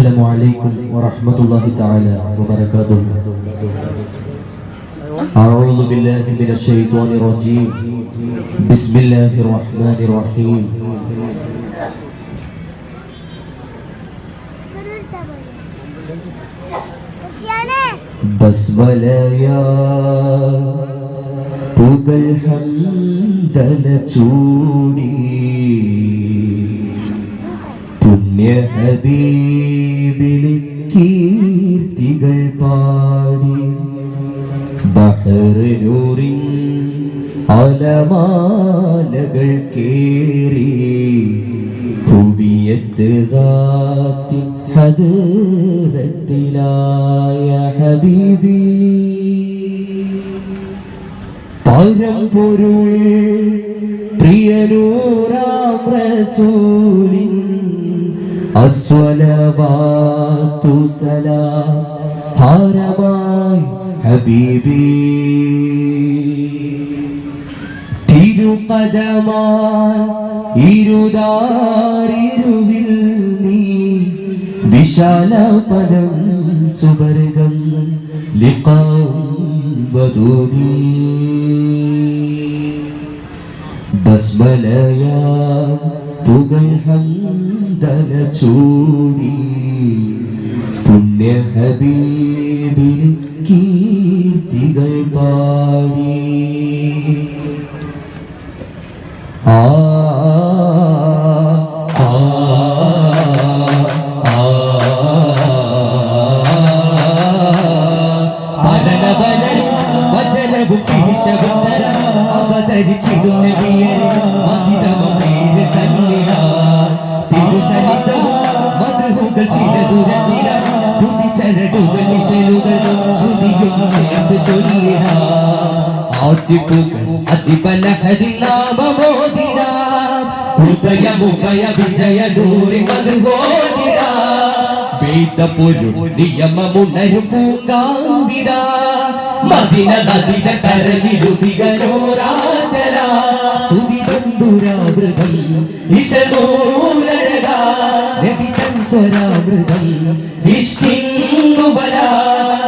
السلام عليكم ورحمة الله تعالى وبركاته. أعوذ بالله من الشيطان الرجيم. بسم الله الرحمن الرحيم. ബസ്മലയാ പുകൾ ഹംദന ചൂടി പുണ്യ ഹബീബിന് കീർത്തികൾ പാടി ബഹ്റൂരിൻ അലമാലകൾ കേറി ഹുബിയത്ത് ദാത്തി ഹദ്റത്തിലായ ഹബീബി പരമ്പൊരുൾ പ്രിയനൂറാം റസൂലിൻ അസ്സലവാത്തു സലാം ഹാരമായി ഹബീബി തിരുപദമായി ഇരുദാരിരുവിൽ നീ വിശാലപദം സുവർഗം ലിഖാം വദൂദി ബസ്മലയാ പുകൾ ഹംദന ചൂടി പുണ്യ ഹബീബിന് കീർത്തികൾ പാടി നിയമമുണരും പൂങ്കാവിട മദിന നദിത കരയിലുതികരോരാജല സ്തുതി ബന്ധുരാമൃതം ഇശനൂരഴക നബിതൻ സ്വരാമൃതം ഇഷ്കിന്നുവര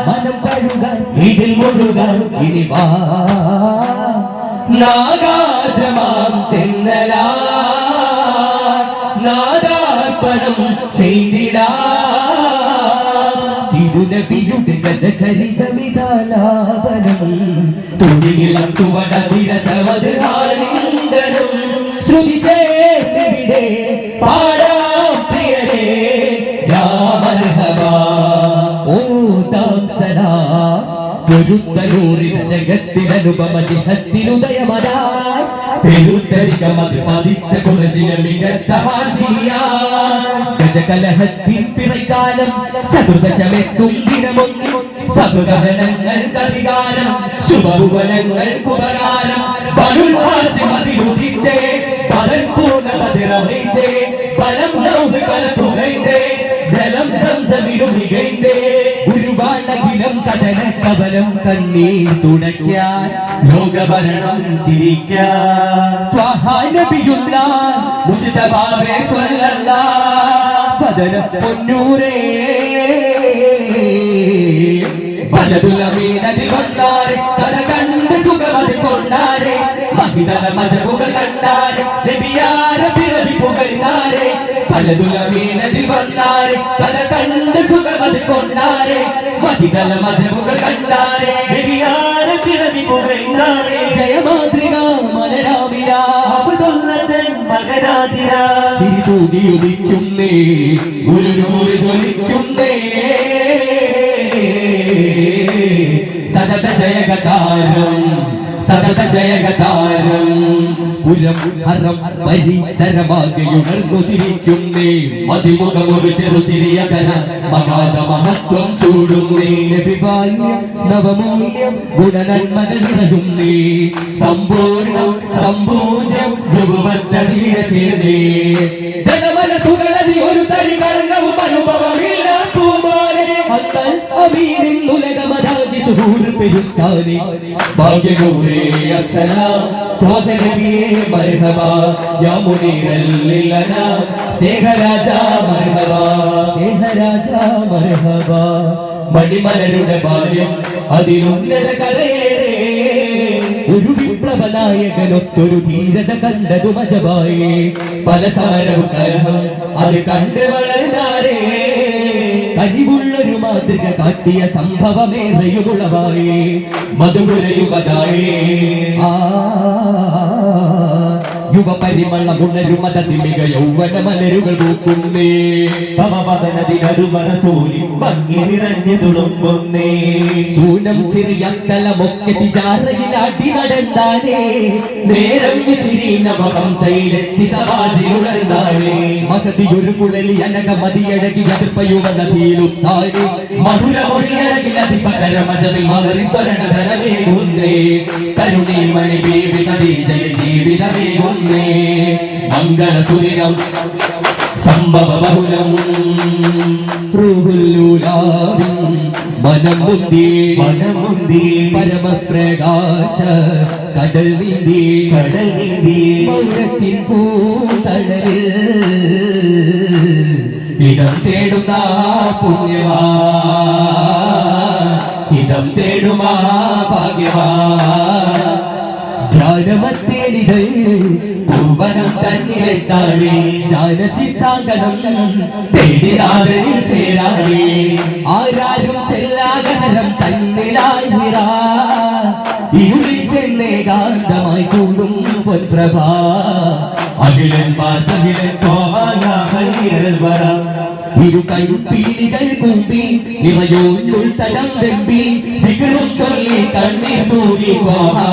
മനം തഴുക ഇതിൽ മുഴുക ഇനി വാ നാഗാദ്രമാം തെന്നലാ നാദാർപ്പണം ചെയ്തിടാ തിരുനബിയുടെ ഗതചരിതമിതാലാപനം തുടിയിളം ചുവട വിരസവദ്ഹാലിംഗനം ശ്രുതി ചേർത്തിവിടെ പാടാം പ്രിയരേ രാമർഹബാ ഓതാം സദാ പൊരുത്തലൂറിത ജഗത്തിലനുപമ ജിഹത്തിലുദയമതായി പെരുത്ത ജിഗമത് പതിത്ത കുറശിന മികത്ത ഹാഷിയാൻ ഗജകലഹത്തിൻ പിറക്കാലം ചതുർദശമെത്തും ദിനമൊന്ന് സബുഗഹനങ്ങൾക്കധികാരം ശുഭഭുവനങ്ങൾക്കുപകാരം ബലുൽ ഹാഷിം അതിലുദിത്തേ പരൻ പൂർണ്ണ ബദിറമൈത്തേ പരം ലൗഹ് കലപ്പുകൈത്തേ ജലം സംസമിലും മികൈത്തേ ഉരുവാണകിലം കടന കവലം കണ്ണീർ തുടയ്ക്കാൻ ലോകഭരണം തിരിക്കാൻ ത്വഹാ നബിയുള്ള മുജ്തബാവേ സ്വല്ലല്ലാഹ് വദന പൊന്നൂരേ പലതുലമീനതിൽ വന്നാരെ കട കണ്ട് സുഖമതി കൊണ്ടാരെ മഹിതല മജബുകൾ കണ്ടാരെ നബിയാര പിറവി പുകഴ്ന്നാരെ പലതുലമീനതിൽ വന്നാരെ കട കണ്ട് സുഖമതി കൊണ്ടാരെ മഹിതല മജബുകൾ കണ്ടാരെ നബിയാര പിറവി പുകഴ്ന്നാരെ ജയമാതൃക മലരാമിര അബ്ദുല്ലതൻ മകനാതിര ചിരി തൂകി ഉദിക്കുന്നേ ഒരു നൂറ് ജ്വലിക്കുന്നേ സദത ജയഗതാരം സദത ജയഗതാരം പുരം ഹരം പരിസരമാകെയുണർന്നു ചിരിക്കുന്നേ മതിമുഖമൊരു ചെറുചിരിയകര മകാത മഹത്വം ചൂടുന്നേ നബിബാല്യം നവമൂല്യം ഗുണനന്മകൾ നിറയുന്നേ സമ്പൂർണ്ണം സമ്പൂജ്യം രഘുവത്തീര ചേർന്നേ ജനമനസുകളതി ഒരു തരി കളങ്കവും അനുഭവമില്ല പൂമോനെ അത്തൽ അമീരിൻ ഉലകമരാജി ശുഹൂർ പെരുത്താനെ ഭാഗ്യഗൗരേ അസ്സലാം ത്വഹ നബിയേ മർഹബ യാ മുനീറൽ ലനാ സ്നേഹരാജ മർഹബ സ്നേഹരാജ മർഹബ മണിമലരുടെ ബാല്യം അതിലുന്നത കലയേറെ ഒരു വിപ്ലവ നായകനൊത്തൊരു ധീരത കണ്ടതു മജബായേ പല സമരവും കലഹം അത് കണ്ട് വളർന്നാരേ കനിവുള്ളൊരു മാതൃക കാട്ടിയ സംഭവമേറെയുളവായേ മധുരയുഗതായേ യുവപരിമളമുണരും മതതിമിക യൗവന മലരുകൾ പൂക്കുന്നേ തവ പതനതിനടുമറസൂലി ഭംഗി നിറഞ്ഞു തുളുമ്പുന്നേ സൂനം സിറിയത്തലമൊക്കെ തിജാറയിലാടി നടന്നാനേ നേരം ശിരീനവംസയിലെത്തി സവാജിലുണർന്നാനേ മകതിയൊരു കുഴലി അനക മതിയഴകി അതിർപ്പയുവ നദിയിലുത്താനേ മധുരമൊഴിയഴകിൽ അതിപകരമജവിൽ മകറിൻ സ്വരണധരമേകുന്നേ കരുണീ മണി ബീവി ഖദീജയ ജീവിതമേകുന്നേ മംഗളസുദിനം സംഭവ ബഹുലം റൂഹുല്ലൂലാവിൻ മനമുന്തി പരമപ്രകാശ കടൽ നീന്തി മൗനത്തിൻ പൂതളരിൽ ഇടം തേടുന്ന പുണ്യവാ ഇടം തേടുമാ ഭാഗ്യവാ ജാനമത്തേനിതൾ പൂവനം തന്നിലെത്താവേ ജാനസിദ്ധാങ്കണം തേടിനാഥനിൽ ചേരാവേ ആരാരും ചെല്ലാകരം തന്നിലായി നിറാ ഇരുളിൽ ചെന്നേകാന്തമായി കൂടും പൊൻപ്രഭാ അഖിലൻ വാസഖിലൻ ഇരു കൈപ്പീലികൾ കൂമ്പി നിറയോന്നുൾ തലം വെമ്പി വികൃം ചൊല്ലി കണ്ണീർ തൂകി പോഹാ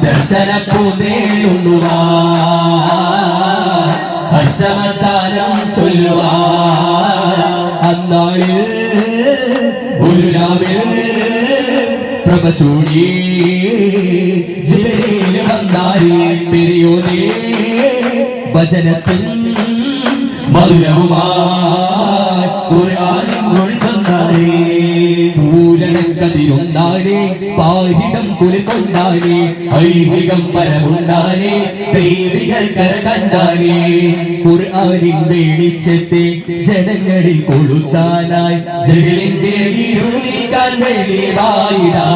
ദർശനപ്പൂതേലുണ്ണുവാ ഹർഷമത്താനം ചൊല്ലുവാ അന്നാളിൽ ഒരു രാവിൽ പ്രഭ ചൂടി ജിബരീൽ വന്നാരി പെരിയോനേ വചനത്തിൻ മധുരവുമായി ഖുർആനിൻ മൊഴി ചൊന്നാനേ പൂരണക്കതിരൊന്നാനേ പാരിടം കുളിർക്കൊണ്ടാനേ ഐഹികം പരമുണ്ടാനേ ദൈവികൾ കര കണ്ടാനേ ഖുർആനിൻ വെളിച്ചത്തെ ജനങ്ങളിൽ കൊളുത്താനായി ജഗലിന്റെ ഇരുളിക്കാൻ വേണ്ടിയതായിതാ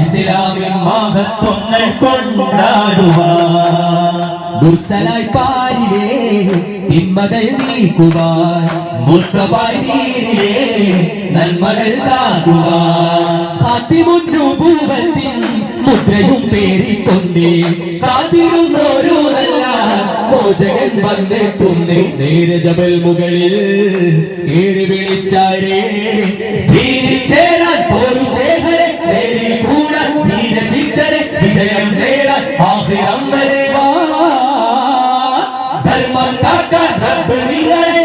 ഇസ്ലാമിൻ മഹത്വങ്ങൾ കൊണ്ടാടുവാൻ മുർസലായി പാരിലേ തിന്മകൾ നീക്കുവാൻ മുസ്തഫായിലെ നന്മകൾ കാക്കുവാൻ ഖാതിമുന്നൂബുവത്തിൻ മുദ്രയും പേരിക്കൊണ്ടേ കാത്തിരുന്നോരോ നല്ല മോചകൻ വന്നെത്തുന്നേ നേരെ ജബൽ മുകളിൽ ഏറി വിളിച്ചാരേ ദീനിൽ ചേരാൻ പോരു സ്നേഹരെ നേരിൽ കൂടാൻ ധീരചിത്തരെ വിജയം നേടാൻ ആഖിറം വരെ വാ ധർമ്മം കാക്കാൻ റബ്ബ് നിങ്ങളെ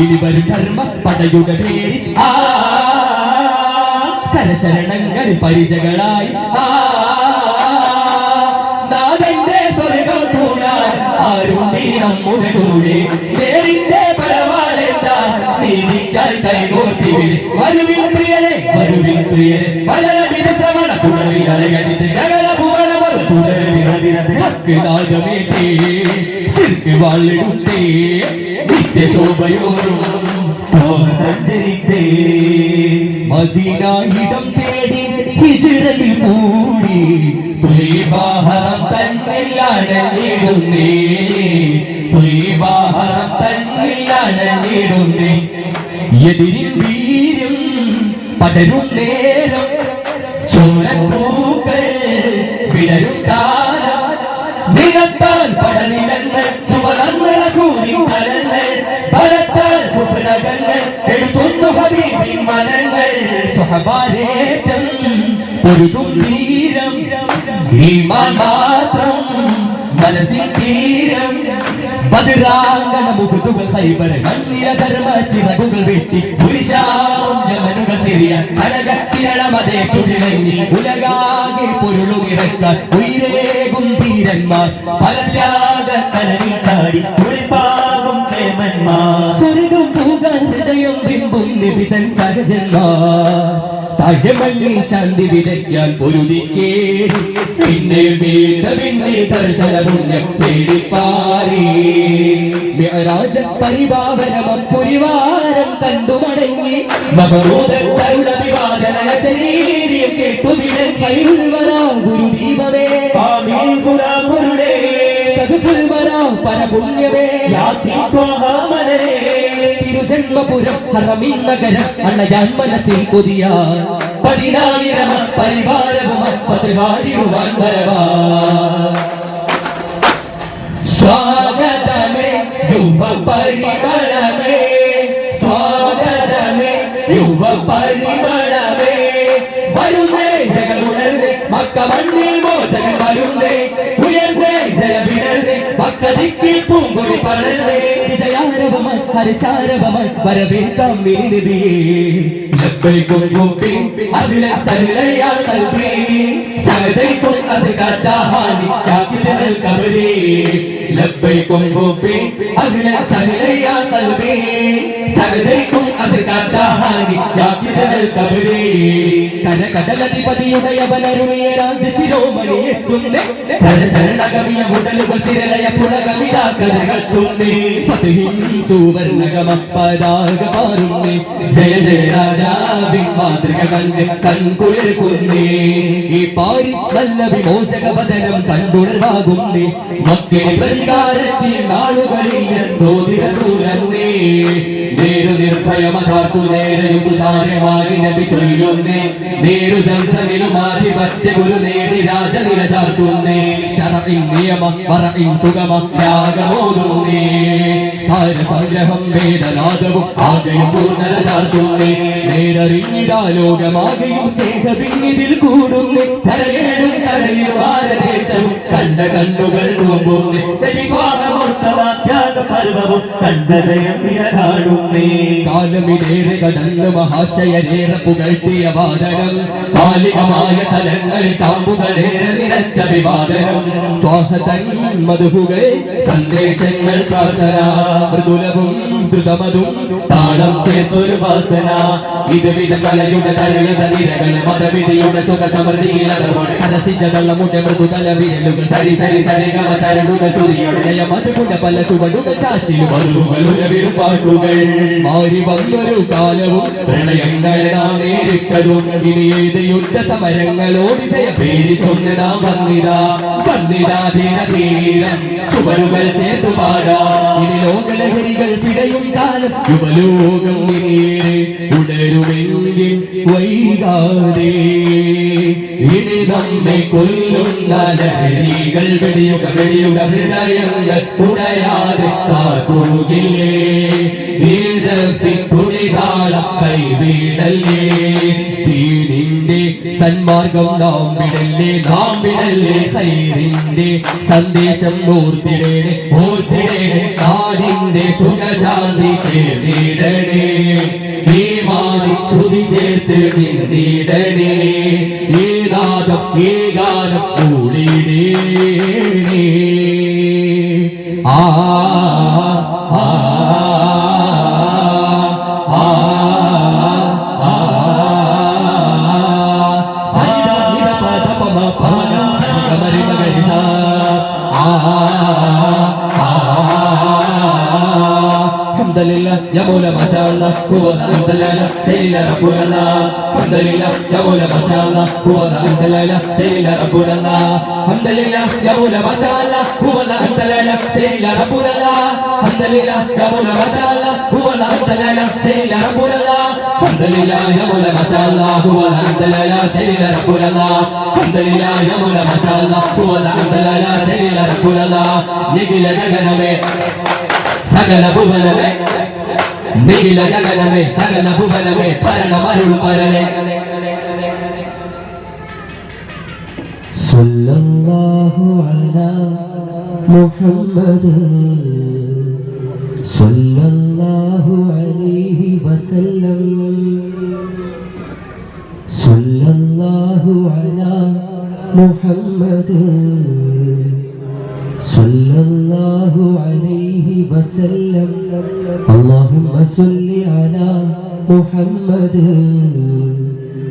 ഇനി വരും ധർമ്മ പടയുടെ പേരിൽ കരചരണങ്ങൾ പരിചകളായി നാഥന്റെ സ്വർഗം കൂടാൻ ആരും നീ നമ്മുടെ കൂടെ നേരിന്റെ പരവാളെത്താൻ നീതിക്കായി കൈകോർത്തി വരുവിൻ പ്രിയരെ വളരെ വിരശ്രമണ തുടരിൽ അലകടിത്ത് ഗഗന ഭുവനമർ തുടരെ വിരവിരതേ വാളിടുത്തേ നിത്യശോഭയോറും സഞ്ചരിത്തേ മദീനായിടം തേടി ഹിജ്റയിൽ കൂടി തുലീബാഹറം തന്നിലടങ്ങിടുന്നേ തുലീബാഹറം തന്നിലടങ്ങിടുന്നേ എതിരിൽ വീര്യം പടരും നേരം ചോരപ്പൂക്കൾ വിടരും കാലം നിലത്താൽ പടനിലങ്ങൾ ചുവളങ്ങുള്ള സൂര്യങ്ങൾ ബലത്താൽ കുഫ്രകൾ എടുത്തുന്നു ഹബീബിൻ മനങ്ങൾ സ്വഹബാരേറ്റം പൊരുതും വീരം ഈമാൻ മാത്രം മനസ്സിൻ തീരം ബദറാങ്കണ മുഖത്തുകൾ ഖൈബർ മണ്ണില ധർമ്മ ചിറകുകൾ വെട്ടി പുരുഷാമനുകൾ സിറിയ അഴകത്തിരളമതേ തുതിളങ്ങി ഉലകാകെ പൊരുളു നിറക്കാൻ ഉയരേകും ധീരന്മാർ പല ത്യാഗക്കനലിൽ ചാടി കുളിപ്പാകും പ്രേമന്മാർ സ്വർഗം പൂകാൻ ഹൃദയം ബിംബും നിബിതൻ സഹജന്മാർ താഴെ മണ്ണിൽ ശാന്തി വിതയ്ക്കാൻ പൊരുതിക്കേ പിന്നെ പിന്നെ ദർശന പുണ്യം തേടിപ്പാറി മിഅ്റാജ പരിപാവനം പുരിവാരം കണ്ടു മടങ്ങി മഹമൂദരുടെ വിവാദന ശരീരം കേട്ടു ഖൈറുൽ വറാ ഗുരുദീപമേ ആമീൻ ഗുലാമുരുടെ തഗ്ഫുൽ വറാ പരപുണ്യമേ യാസീൻ ത്വഹാമലേ തിരുജന്മപുരം ഹറമിൻ നഗരം അണയാൻ മനസ്സിൽ കൊതിയ 10000 പരിവാരവും ഫത്ഹാടിടുവാൻ വരവാ സ്വാഗതമേ യുവ പരിമളമേ സ്വാഗതമേ യുവ പരിമളമേ വരുന്നേ ജഗമുണർന്നേ മക്ക മണ്ണിൽ മോചകൻ വരുന്നേ ഉയർന്നേ ജയവിടർന്നേ മക്കദിക്കിൽ പൂങ്കൊടി പടർന്നേ വിജയാരവമായി ഹർഷാരവമായി വരവേൽക്കാം നബിയേ ലബ്ബൈകും റബ്ബി അഹ്ലൻ സഹലയാ ഖൽബി സഅദൈകും അസ്കദഹാനി യാകിദ് അൽ ഖബരി ലബ്ബൈകും റബ്ബി അഹ്ലൻ സഹലയാ ഖൽബി സഅദൈകും അസ്കദഹാനി യാകിദ് അൽ ഖബരി കടകടലധിപതിയുടെ യവനരുളിയ രാജശിരോമണി എത്തുന്നേ കരചരണകമിയ മുടലുകൾ ശിരലയ പുളകമിതാ കഥകത്തുന്നേ ഫത്ഹിൻ സുവർണഗമ പതാക പാറുന്നേ ജയ ജയ രാജാവിൻ മാതൃക കണ്ട് കൺകുളിർക്കുന്നേ ഈ പാരി നല്ല വിമോചക വദനം കണ്ടുണർവാകുന്നേ മക്കളെ പ്രതികാരത്തിൽ നാളുകളിൽ എന്തോ ദിവസൂലന്നേ നേരു നിർഭയമതാർക്കു നേരെയും സുതാര്യമായി നബി ചൊല്ലുന്നേ നേരു സംസമിലുമാധിപത്യ ഗുരു നേടി രാജനില ചാർത്തുന്നേ ശറഇൻ നിയമ വറഇൻ സുഗമ ത്യാഗമോതുന്നേ സാര സംഗ്രഹം വേദനാദവും ആകെയും പൂർണ്ണത ചാർത്തുന്നേ നേരറിഞ്ഞിടാ ലോകമാകെയും സ്നേഹപിന്നിതിൽ കൂടുന്നേ കരയേഴും കടലിൽ ഭാരതദേശവും കണ്ട കണ്ണുകൾ നോമ്പുന്നേ ത്യാഗപർവവും കണ്ട ജയം കാണുന്നേ കാലമിതേറെ കടന്ന് മഹാശയരേറെ പുകഴ്ത്തിയ വാദനം കാലികമായ തലങ്ങളിൽ കാമ്പുകളേറെ നിറച്ച വിവാദനം ത്വാഹതൻ മധുഹുകൾ സന്ദേശങ്ങൾ പ്രാർത്ഥന മൃദുലവും ദ്രുതമതും താളം ചേർത്തൊരു വാസന വിധവിധ കലയുടെ തലയുത നിരകൾ മതവിധിയുടെ സുഖ സമൃദ്ധിയിലതർവാണ് സരസിജതള്ളമുടെ മൃദുതല വിരലുകൾ സരി സരി സരിഗമ ചരടുക ശ്രുതിയുടെ ജയമതുകുണ്ട പല ചുവടുക ചാച്ചിലും മധുകളുരവിടും പാട്ടുകൾ മാറി വന്നൊരു കാലവും പ്രളയങ്ങളെ നാം നേരിട്ടതും ഇനി ഏത് യുദ്ധ സമരങ്ങളോട് ജയപേരി ചൊന്നതാ വന്നിതാ വന്നിതാ ധീര ധീരം ചുവടുകൾ ചേർത്തു പാടാ ഇനി ലോകലഹരികൾ പിടയും കാലം യുവലോകം ഇനിയേറെ ഉണരുമെങ്കിൽ വൈകാതെ ഇനി നമ്മെ കൊല്ലുന്ന ലഹരികൾ വെടിയുക വെടിയുക ഹൃദയങ്ങൾ ഉടയാതെ കാക്കുകില്ലേ കൈവിടല്ലേ തീനിന്റെ സന്മാർഗം നാം വിടല്ലേ ഹൈറിന്റെ സന്ദേശം ഓർത്തിടേണേ ഓർത്തിടേണേ നാടിന്റെ സുഖശാന്തി ചേർത്തിടണേ ഈ മാറി ശ്രുതി ചേർത്ത് നിന്നിടണേ ഈ നാദം ഈ ഗാനം കൂടിടേണേ ആ يا مولا ما شاء الله هو ذا أنت الليلة سيدنا ربنا الله الحمد لله يا مولا ما شاء الله هو ذا أنت الليلة سيدنا ربنا الله الحمد لله يا مولا ما شاء الله هو ذا أنت الليلة سيدنا ربنا الله الحمد لله يا مولا ما شاء الله هو ذا أنت الليلة سيدنا ربنا الله الحمد لله يا مولا ما شاء الله هو ذا أنت الليلة سيدنا ربنا الله الحمد لله يا مولا ما شاء الله هو ذا أنت الليلة سيدنا ربنا الله نجي لجنبه സകല ഭുവനമേ നിഖില ജഗനമേ സകല ഭുവനമേ ഭരണമരുൾ പരനേ സല്ലല്ലാഹു അലാ മുഹമ്മദ് സല്ലല്ലാഹു അലൈഹി വസല്ലം സല്ലല്ലാഹു അലാ മുഹമ്മദ് സല്ലല്ലാഹു അലൈഹി വസല്ലം اللهم صل على محمد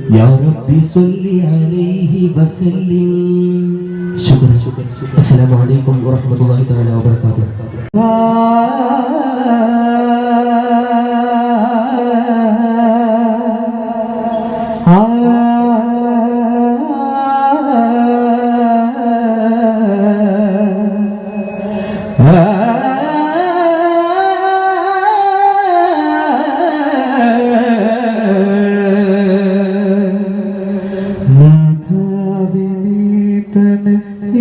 يا ربي صل عليه وسلم. شكرا شكرا. السلام عليكم ورحمة الله تعالى وبركاته.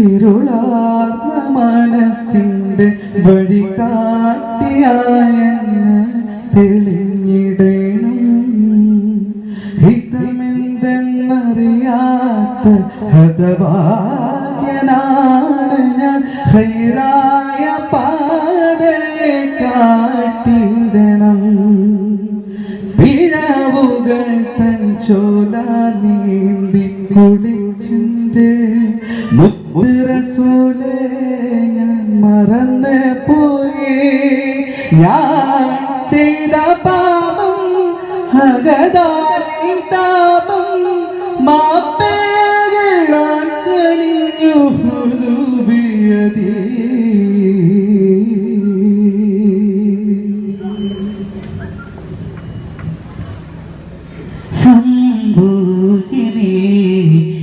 ഇരുളാർന്ന മനസ്സിന്റെ വഴി കാട്ടിയായെന്ന് തെളിഞ്ഞിടണം. ഹിതമെന്തെന്നറിയാത്ത ഹതഭാഗ്യനാണ് ഞാൻ. ഹൈറായ പാതയെ കാട്ടിടണം. പിഴവുകൾ തൻ ചോല നീന്തി കുളിച്ചിന്റെ റസൂലേ ഞാൻ മറന്ന് പോയി. ഞാൻ ചെയ്ത പാപം അകതാരിൽ താപം മാപ്പേകളാൻ കഴിഞ്ഞു ഹുദൂബിയതീ. സംഭൂജിമേ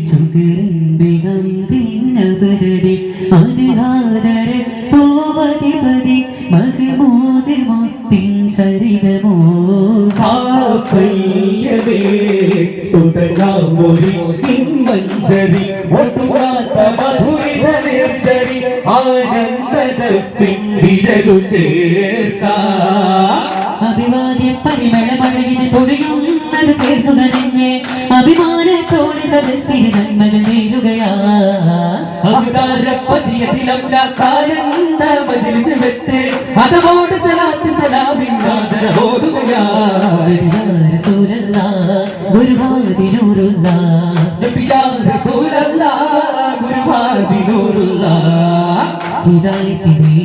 ശുക്രൻ ബിഹംദിന്നബദരി അതിഹാദരെ പോവതിപതി മഹ്മൂദ് മുത്തിൻ ചരിതമോ സാഫല്യമേ തുടങ്ങാമൊരു മഞ്ചരി ഒട്ടുമാത്ത മധുരിത നിർജരി ആനന്ദദഫിൻ വിരലു ചേർക്കാ. അഭിവാദ്യം പരിമള മഴകിന് പൊഴിയുന്നത് ചേർന്നു നനഞ്ഞ് അഭിമാനത്തോടെ സദസ്സിന് നന്മകൾ നേരുകയാ. അതോട് സലാത്ത് സലാമില്ലാതെ ഓതുകയാ. ഗുരുവാദിനൂറുള്ള ഗുരുവാദിനൂറുള്ള ഹിദായത്തിനേ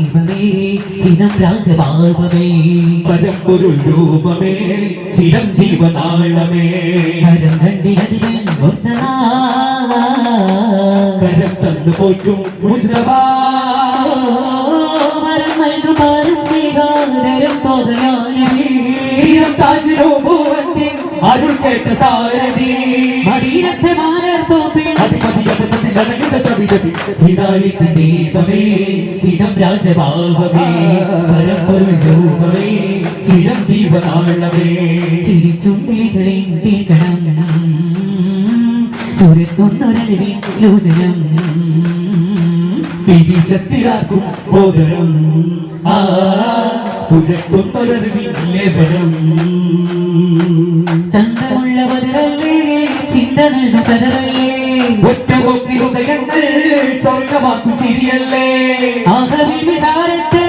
ഹിതം രാജഭാവമേ പരമ്പൊരുൾ രൂപമേ ചിരം ജീവനാളമേ. കരം കണ്ടിലധികം കരം തന്നു പോറ്റും വരം നൽകുമാരും ശ്രീകാരം തോതലാനമേ. ക്ഷീരം താജിരോ ഭൂവത്തിൽ അരുൾ കേട്ട സാരഥി മദീനത്തെ മാലർ തോപ്പിൽ ഹിദായത്തിൻ ദീപമേ ഹിതം രാജഭാവമേ പരമ്പൊരുൾ രൂപമേ ചിരം ജീവനാളമേ. ചിരിച്ചുണ്ടികളിൽ തീർക്കണം സൂര്യത്തൊന്നൊരലിവിൽ ലോചനം വിധിശക്തിയാക്കും ബോധനം പുഴത്തൊന്നൊരലിവിൽ ലേപനം. ചന്തമുള്ള മതിരല്ലേ ചിന്ത നൽകും കഥറല്ലേ ഒറ്റ പോക്കി ഹൃദയങ്ങൾ സ്വർഗമാക്കു ചിരിയല്ലേ. ആകവി വിചാരത്ത്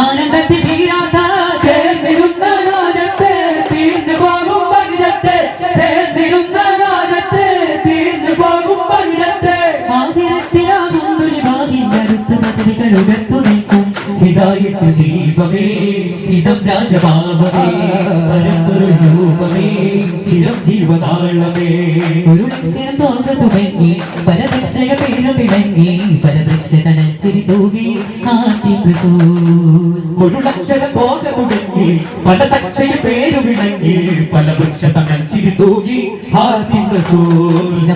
ആനന്ദത്തിൽ തീരാത്ത ചേർന്നിരുന്ന രാജത്ത് തീർന്നു പോകും ഭഗിജത്ത് ചേർന്നിരുന്ന രാജത്ത് തീർന്നു പോകും ഭഗിജത്ത്. ആതിരത്തിലാകും ദുരിഭാഗ്യടുത്ത് പദവികൾ ഉയർത്തു നിൽക്കും ഹിദായത്ത് ദീപമേ ഹിതം രാജഭാവമേ പരമ്പൊരു രൂപമേ ചിരം ജീവനാളമേ. ഒരു ലക്ഷ്യം തോന്നു തുടങ്ങി പരദക്ഷക പേരു തിളങ്ങി പരദക്ഷ തണച്ചിരി തൂകി ആദ്യം ഒരു ലക്ഷണം പോക തുടങ്ങി പലതക്ഷയ പേരു വിളങ്ങി പല വൃക്ഷ തണച്ചിരി തൂകി ആദ്യം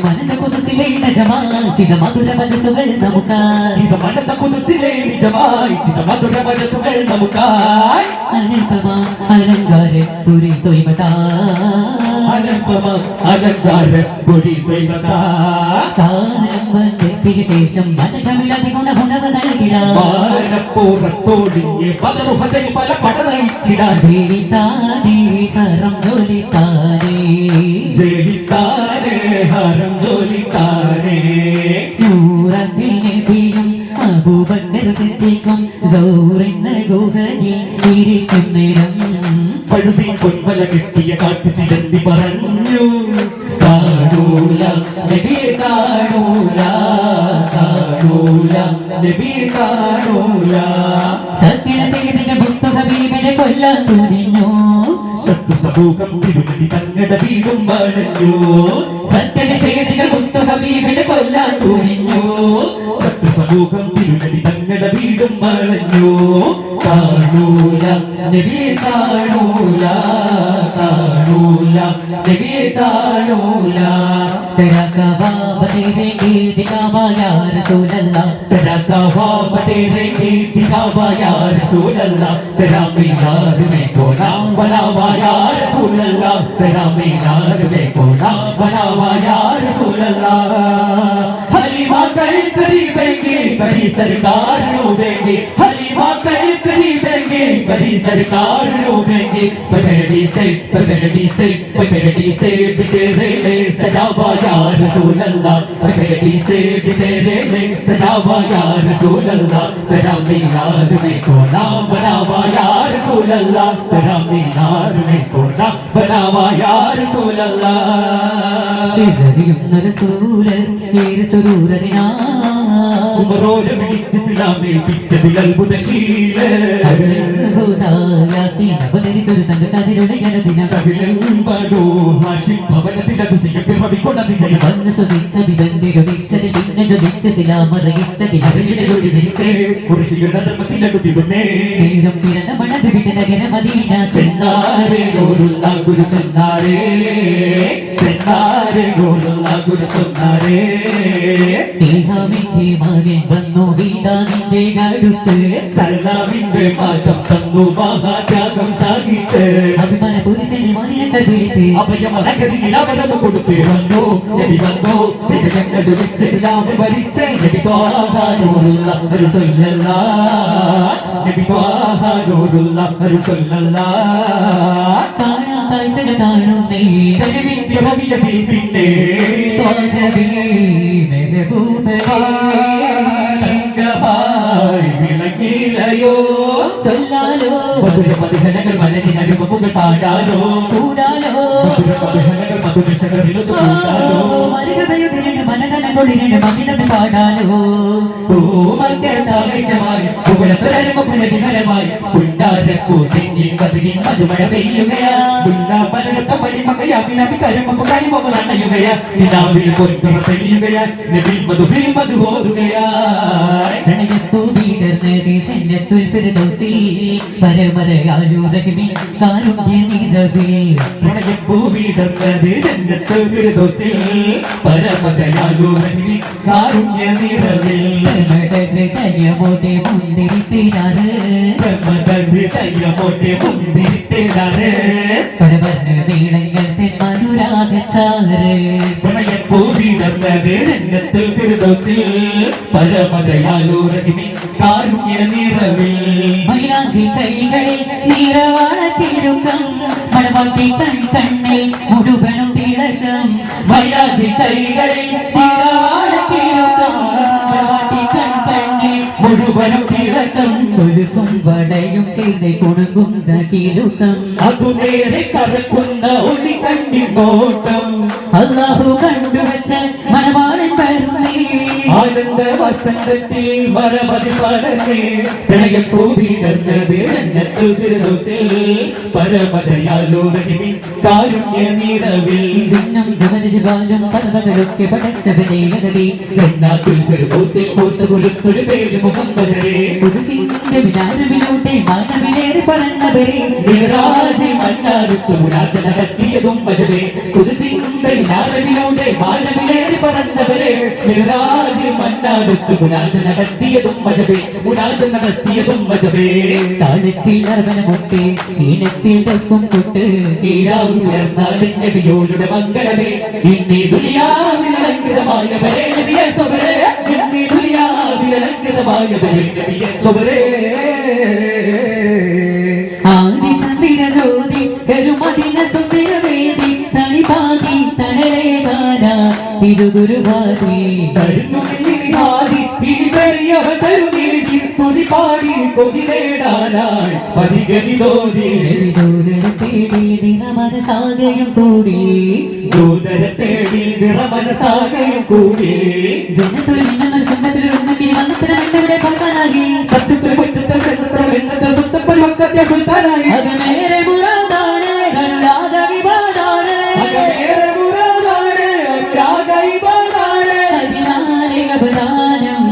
മനந்த കുതിസിലെ നിജമായി ചിത മധുര വചസുകൾ നമുക്കായി. ഇത് മനந்த കുതിസിലെ നിജമായി ചിത മധുര വചസുകൾ നമുക്കായി. അനുപമ അലങ്കാര പുരി തൊയ്മതാ അനുപമ അലങ്കാര പുരി തൊയ്മതാ. കാലം വന്നെത്തിയ ശേഷം മനകമില്ലാതെ ഗുണമുണവ് നൽകിടാപ്പൂറത്തോടിഞ്ഞ് പദമുഖത്തിൽ പല പട നയിച്ചിടാ. ജയിത്താനേ ഹരം ജോലിത്താനേ ജയിത്താനേ ഹരം ജോലിത്താനേ. നൂറത്തിൽ നബിയും അബൂബക്കർ സിദ്ദീഖും സൗറെന്ന ഗുഹയിൽ ഇരിക്കും നേരം പഴുതി പൊൻവല കിട്ടിയ കാട്ടു ചിരന്തി പറഞ്ഞു കാണൂല നബിയെ കാണൂല കാണൂല നബിയെ കാണൂല. സത്യശൈലിക മുത്ത മുത്തു ഹബീബിനെ കൊല്ലാൻ തുനിഞ്ഞു ശത്രു സമൂഹം തിരുനടി തങ്ങളുടെ വീടും വളഞ്ഞു സത്യനിഷേധികൾ മുത്തു ഹബീബിനെ കൊല്ലാൻ തുനിഞ്ഞു ശത്രു സമൂഹം തിരുനടി തങ്ങളുടെ വീടും വളഞ്ഞു കാണൂല നബിയെ കാണൂല കാണൂല നബിയെ കാണൂല तेरा कबाब तेरे दिखावा या रसूल अल्लाह तेरा कबाब तेरे दिखावा या रसूल अल्लाह तेरा मीनार में कोना बनावा या रसूल अल्लाह तेरा मीनार में कोना बनावा या रसूल अल्लाह हलीमा कहीं करीबेंगे कहीं सरकार रोवेंगे हलीमा कहीं करीबेंगे कहीं सरकार रोवेंगे पगड़ी से तेरे में सजावा या रसूल अल्लाह पगड़ी से तेरे में सजावा या रसूल अल्लाह तेरा मीनार में कोना बनावा या रसूल अल्लाह तेरा मीनार में कोना बनावा या रसूल अल्लाह സിദറിയുന്ന റസൂൽ ഏറെ സുരൂരദിനാ ഉമറോരെ വിളിച്ച് ഇസ്ലാമിൽ പിച്ചതിൽ അത്ഭുതശീല അവതരിച്ചൊരു തന്റെ കതിരുടെ ജനദിനം സകലോ ഹാഷിം ഭവനത്തിൽ അഭിഷേകം പിറവിക്കൊണ്ടത് ജയം വന്ന് സുതിച്ചതി ബന്ധിരുതിച്ചതി പിന്നെ ജൊതിച്ച് സിലാമറിയിച്ചതി ഹരിവിടലൊടി വിരിച്ച് കുറിശിയുടെ ധർമ്മത്തിൽ അടുത്തിടുന്നേ നേരം പിറന്ന മണത് വിട്ട് നഗര മദീന ചെന്നാരേ ഗോലുള്ള ഗുരു ചെന്നാരേ ചെന്നാരേ ഗോലുള്ള ഗുരു ചെന്നാരേ േഹാവിന്റെ മകൻ വന്നു വീതാ നിന്റെ അടുത്ത് സല്ലാവിന്റെ മാറ്റം തന്നു മഹാത്യാഗം സാധിച്ച് അഭിമാന പുരുഷനെ മദിനക്കർ വിളിത്ത് അഭയമനഗതിയിൽ അവരത് കൊടുത്ത് വന്നു നബി വന്നു ഹൃദയങ്ങൾ ജ്വലിച്ച് ഇസ്ലാം ഭരിച്ച് നബി ത്വാഹാനൂറുള്ള ഒരു സല്ലല്ലാ നബി ത്വാഹാനൂറുള്ള ഒരു സല്ലല്ലാ കാണാ കാഴ്ചകൾ കാണുന്നേ കരുവിൻ പിറവിയതിൽ പിന്നെ ത്വാഹബീ മെഹബൂബേ തങ്കമായി വിളങ്ങിലയോ ചൊല്ലാലോ മധുര മധുഹനകൾ മനതിനടുപ്പുകൾ പാടാലോ കൂടാലോ മധുഹനകൾ മധുരശകരിലൊത്ത് കൂടാലോ മരുകതയുതിരണ്ട് മനതലം കൊള്ളിരണ്ട് മകിതം പാടാലോ ഭൂമധ്യത്താവേശമായി പുകഴപ്പരമായി പുണ്ടാരപ്പൂ തെന്നിൽ കതിരിൻ മധുമഴ പെയ്യുകയാ മുല്ലാമലരത്ത മണിമകയാമിനബി കരുമപ്പ കരിമകളണയുകയാ നിലാവിൽ പൊൻകുറ തെളിയുകയാ നബിൽ മധു ഓതുകയാ പ്രണയത്തു വീടർന്നത് ജന്നത്തുൽ ഫിർദൗസിൽ പരമദയാലു റഹീം കാരുണ്യ നിറവിൽ പ്രണയപ്പൂ വീടർന്നത് ജന്നത്തുൽ ഫിർദൗസിൽ പരമദയാലു റഹീം കാരുണ്യ നിറവിൽ ഹൃദയമോടെ മുന്തിരിത്തിനാറ് മുന്തിരിത്തേരാറ് പരവർണ്ണ വീണങ്ങൾ തെന്മനുരാഗച്ചാറ് പ്രണയപ്പൂ വീടർന്നത് ജന്നത്തുൽ ഫിർദൗസിൽ പരമദയാലു റഹീം കാരുണ്യ നിറവിൽ മൈലാഞ്ചി കൈകളിൽ നീറവാളത്തിരുക്കം മണവാട്ടി കണ്ണിൽ മുഴുവനും തിളക്കം മൈലാഞ്ചി കൈകളിൽ മുഴുവനും തിളക്കം ഒരു സ്വടയും ചെയ്ത് കൊടുക്കുന്ന കിലുക്കം അതു നേരെ കറക്കുന്ന ഒളി കണ്ണിൻ നോട്ടം അല്ലാഹു കണ്ടുവച്ച മണവാളൻ വരുന്നേ ആനന്ദ വസന്തത്തിൽ മരമതി പടർന്നേ പ്രണയപ്പൂ വീടർന്നത് ജന്നത്തുൽ ഫിർദൗസിൽ പരമദയാലു റഹീം കാരുണ്യ നിറവിൽ ജിന്നും ജവനജിബാലും പർവ്വതങ്ങളൊക്കെ പടച്ചവനെ അകതി ജന്നാത്തുൽ ഫിർദൗസിൽ പൂത്തുകുലുത്തൊരു പേര് മുഹമ്മദരേ കുരിശിന്റെ വിനാരമിലൂടെ മാനവിലേറി പറന്നവരെ മിഹ്റാജിൽ മണ്ണാടുത്തു മുനാജ നടത്തിയതും മജബേ കുരിശിന്റെ വിനാരമിലൂടെ മാനവിലേറി പറന്നവരെ മിഹ്റാജിൽ മണ്ണാടുത്തു മുനാജ നടത്തിയതും മജബേ മുനാജ നടത്തിയതും മജബേ താഴത്തിൽ അർവനമൊട്ട് ഈണത്തിൽ തപ്പും തൊട്ട് ഉയർന്നാലും നബിയോരുടെ മംഗളമേ ഇന്നീ ദുനിയാവിലലങ്കൃതമായവരെ നബിയെ സ്വബരേ ഇന്നീ ദുനിയാവിലലങ്കൃതമായവരെ നബിയെ സ്വബരേ ആദി ചന്ദ്ര ജ്യോതി കരുമദിന സുന്ദരവേദി തണിപാതി തണലേകാന തിരുഗുരുവാദി തരുന്നു നിന്നിഹാദി ഇനി പെരിയവ തരുനീതി സ്തുതി പാടി കൊതി നേടാനായി പരിഗണിതോതി ദൂതരെ തേടി നിറമനസാകയും കൂടി ദൂതരെ തേടി നിറമനസാകയും കൂടി ജനത്തൊഴിൽ നിങ്ങൾ സ്വന്തത്തിൽ ഉന്നതി വന്നത്തരം എന്നിവിടെ പകനാകി സത്യത്തിൽ മുറ്റത്തിൽ ചെന്നത്ര എന്നത്തെ സുത്തപ്പൽ വക്കത്തിൽ സത്യ സുൽത്താനാണ് അകമേറെ മുറാദാണ് അല്ലാത വിവാദാണ് അകമേറെ മുറാദാണ് അല്ലാത വിവാദാണ് അതിനാലെ അവദാനം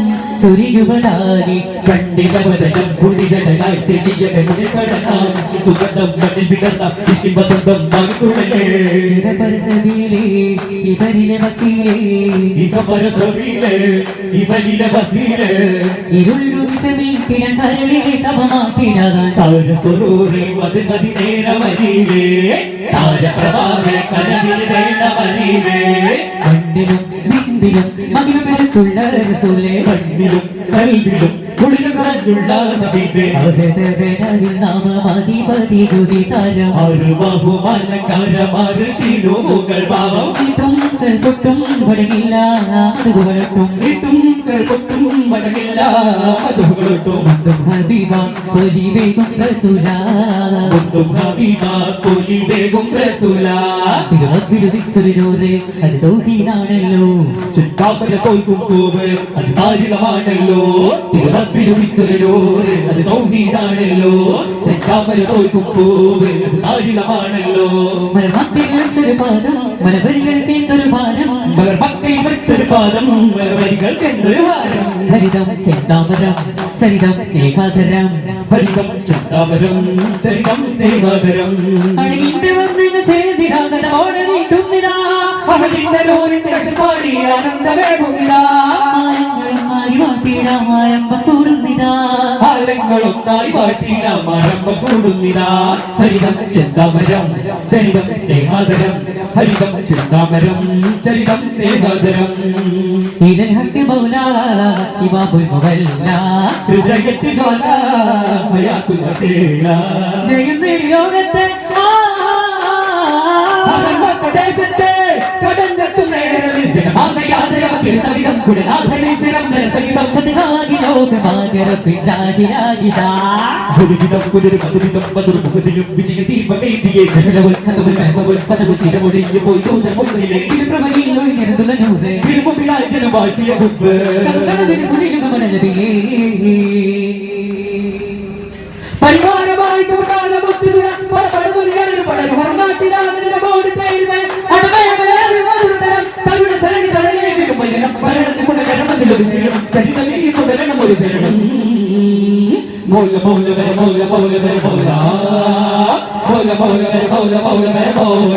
ചൊരിയുവതാരി കണ്ടിവതനം കുടികളായി തെളിയകടനാം സുഗന്ധം മണ്ണിൽ വിടർന്ന ഇഷ്കിൻ വസന്തം വാങ്ങിക്കൊള്ളേ പരസബീലേ ഇവരിലെ വസീലേ ഇവരിലെ വസീലേ ഇരുളു വിഷമീട്ടിടൻ കരളെ തപമാക്കിടാൻ സാരസ്വരൂരേ അത് നേരമരീവേ താരപ്രഭാവേ കനവിന് നേരമരീവേ കണ്ണിലും വിണ്ടിലും മകിമ പെരുത്തുള്ള റസൂലേ കണ്ണിലും കൽവിലും കുളിരു കറഞ്ഞുള്ള നബിവേ അഹദവനായി നാമമധിപതി ഗുരുതാരം ആറ് ബഹുമാനക്കാരമാര് ശീലോകൾ ഭാവം ഇട്ടും പൊട്ടും വടങ്ങില്ല അതുകൊണ്ടും ഇട്ടും കൽപ്പൊട്ടും മടങ്ങില്ല മധുകളൊട്ടും മുത്തും ഹബീബ പൊലിവേഗം റസൂലാ മുത്തും ഹബീബ പൊലിവേഗം റസൂലാ തിരുവപ്പിലുദിച്ചൊരു അത് തൗഹീദാണല്ലോ ചുറ്റാപ്പര തോൽക്കും പൂവ് അത് താരിളമാണല്ലോ തിരുവപ്പിലുദിച്ചൊരു അത് തൗഹീദാണല്ലോ ചുറ്റാപ്പര തോൽക്കും പൂവ് അത് താരിളമാണല്ലോ മലമക്കയിൽ വെച്ചൊരു പാദം മലബരികൾക്ക് എന്തൊരു ഭാരം മക്കയിൽ വെച്ചൊരു പാദം മലവരികൾക്ക് എന്തൊരു ഭാരം ഹരിതം ചെന്താമരം ചരിതം സ്നേഹാധരം ഹരിതം ചുറ്റാപരം ചരിതം സ്നേഹാകരം അഴകിന്റെ വർണ്ണങ്ങൾ ചേർന്നിടാകടമോടെ നീട്ടുന്നിടാ അഹദിന്റെ ലോറിന്റെ കശപ്പാടി ആനന്ദമേകുന്നിതാ ആയി മാറ്റിയിടാമാരംഭം കൂടുന്നിതാ കാലങ്ങളൊന്നായി പാട്ടിടാം ആരംഭം കൂടുന്നിതാ ഹരിതം ചെന്താമരം ചരിതം സ്നേഹാദരം ഹരിതം ചെന്താമരം ചരിതം സ്നേഹാദരം ഇതൽ ഹക്ക് മൗലാ ഇമാമുൽ മുഗല്ല ഹൃദയത്തിൽ ജ്വാല ഹയാത്തുൽ വസീല ജയം നേടി ലോകത്തെ ദേശത്തെ കടന്നെത്തും നേരത്തിൽ ജനമാകയാതരവത്തിൽ സവിധം കുടനാഥനെ ചിരന്തര സഹിതം പതുകാകി ലോകമാകരപ്പിൽ ജാതിരാകിതാ ഒരുവിധം പുനരു മധുരിതം മധുര മുഖത്തിനും വിജയ ദീപമേന്തിയെ ജനലവൽ കഥവൽ മേമവൽ പദവൽ ശിരമൊഴിഞ്ഞു പോയി തോന്നൽ മുന്നിലെ തിരുപ്രഭയിൽ ഒഴിഞ്ഞിരുന്നുള്ള നൂറ് തിരുമുമ്പിലായി ജനം വാഴ്ത്തിയ മുമ്പ് പരിവാരമായി ചുമകാല മുത്തുകുട പടപടതുരിയൊരു പടരു ഹർമാറ്റിലാകുന്ന ബോർഡ് തേടുമേ അടമയമേറി മധുരതരം തരുടെ സരണി തടലേക്കും മരണം ഭരണത്തിൽ കൊണ്ട് കരമത്തിലൊരു ശരണം ചരിതമിനി തുടരണം ഒരു ശരണം മൗല മൗല വരെ മൗല മൗല വരെ മൗല മൗല മൗല വരെ മൗല മൗല വരെ മൗല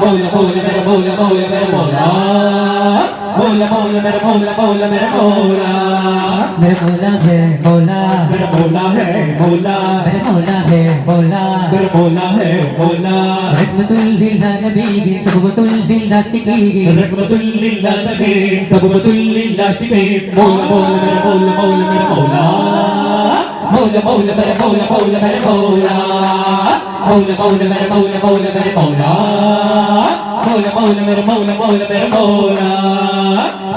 മൗല മൗല വരെ മൗല മൗല വരെ മൗല മൗല മൗല വരെ മൗല മൗല വരെ മൗല मेरे मौला है मौला मेरा मौला है मौला मेरे मौला है मौला मेरा मौला है मौला रहमतुल लिल नबी सबतुल लिल आशिकी रहमतुल लिल नबी सबतुल लिल आशिकी मौला मौला मेरा मौला मौला मेरा मौला मौला मौला मेरा मौला मौला मेरा मौला मौला मौला मेरा मौला मौला मेरा मौला मौला मौला मेरा मौला मौला मेरा मौला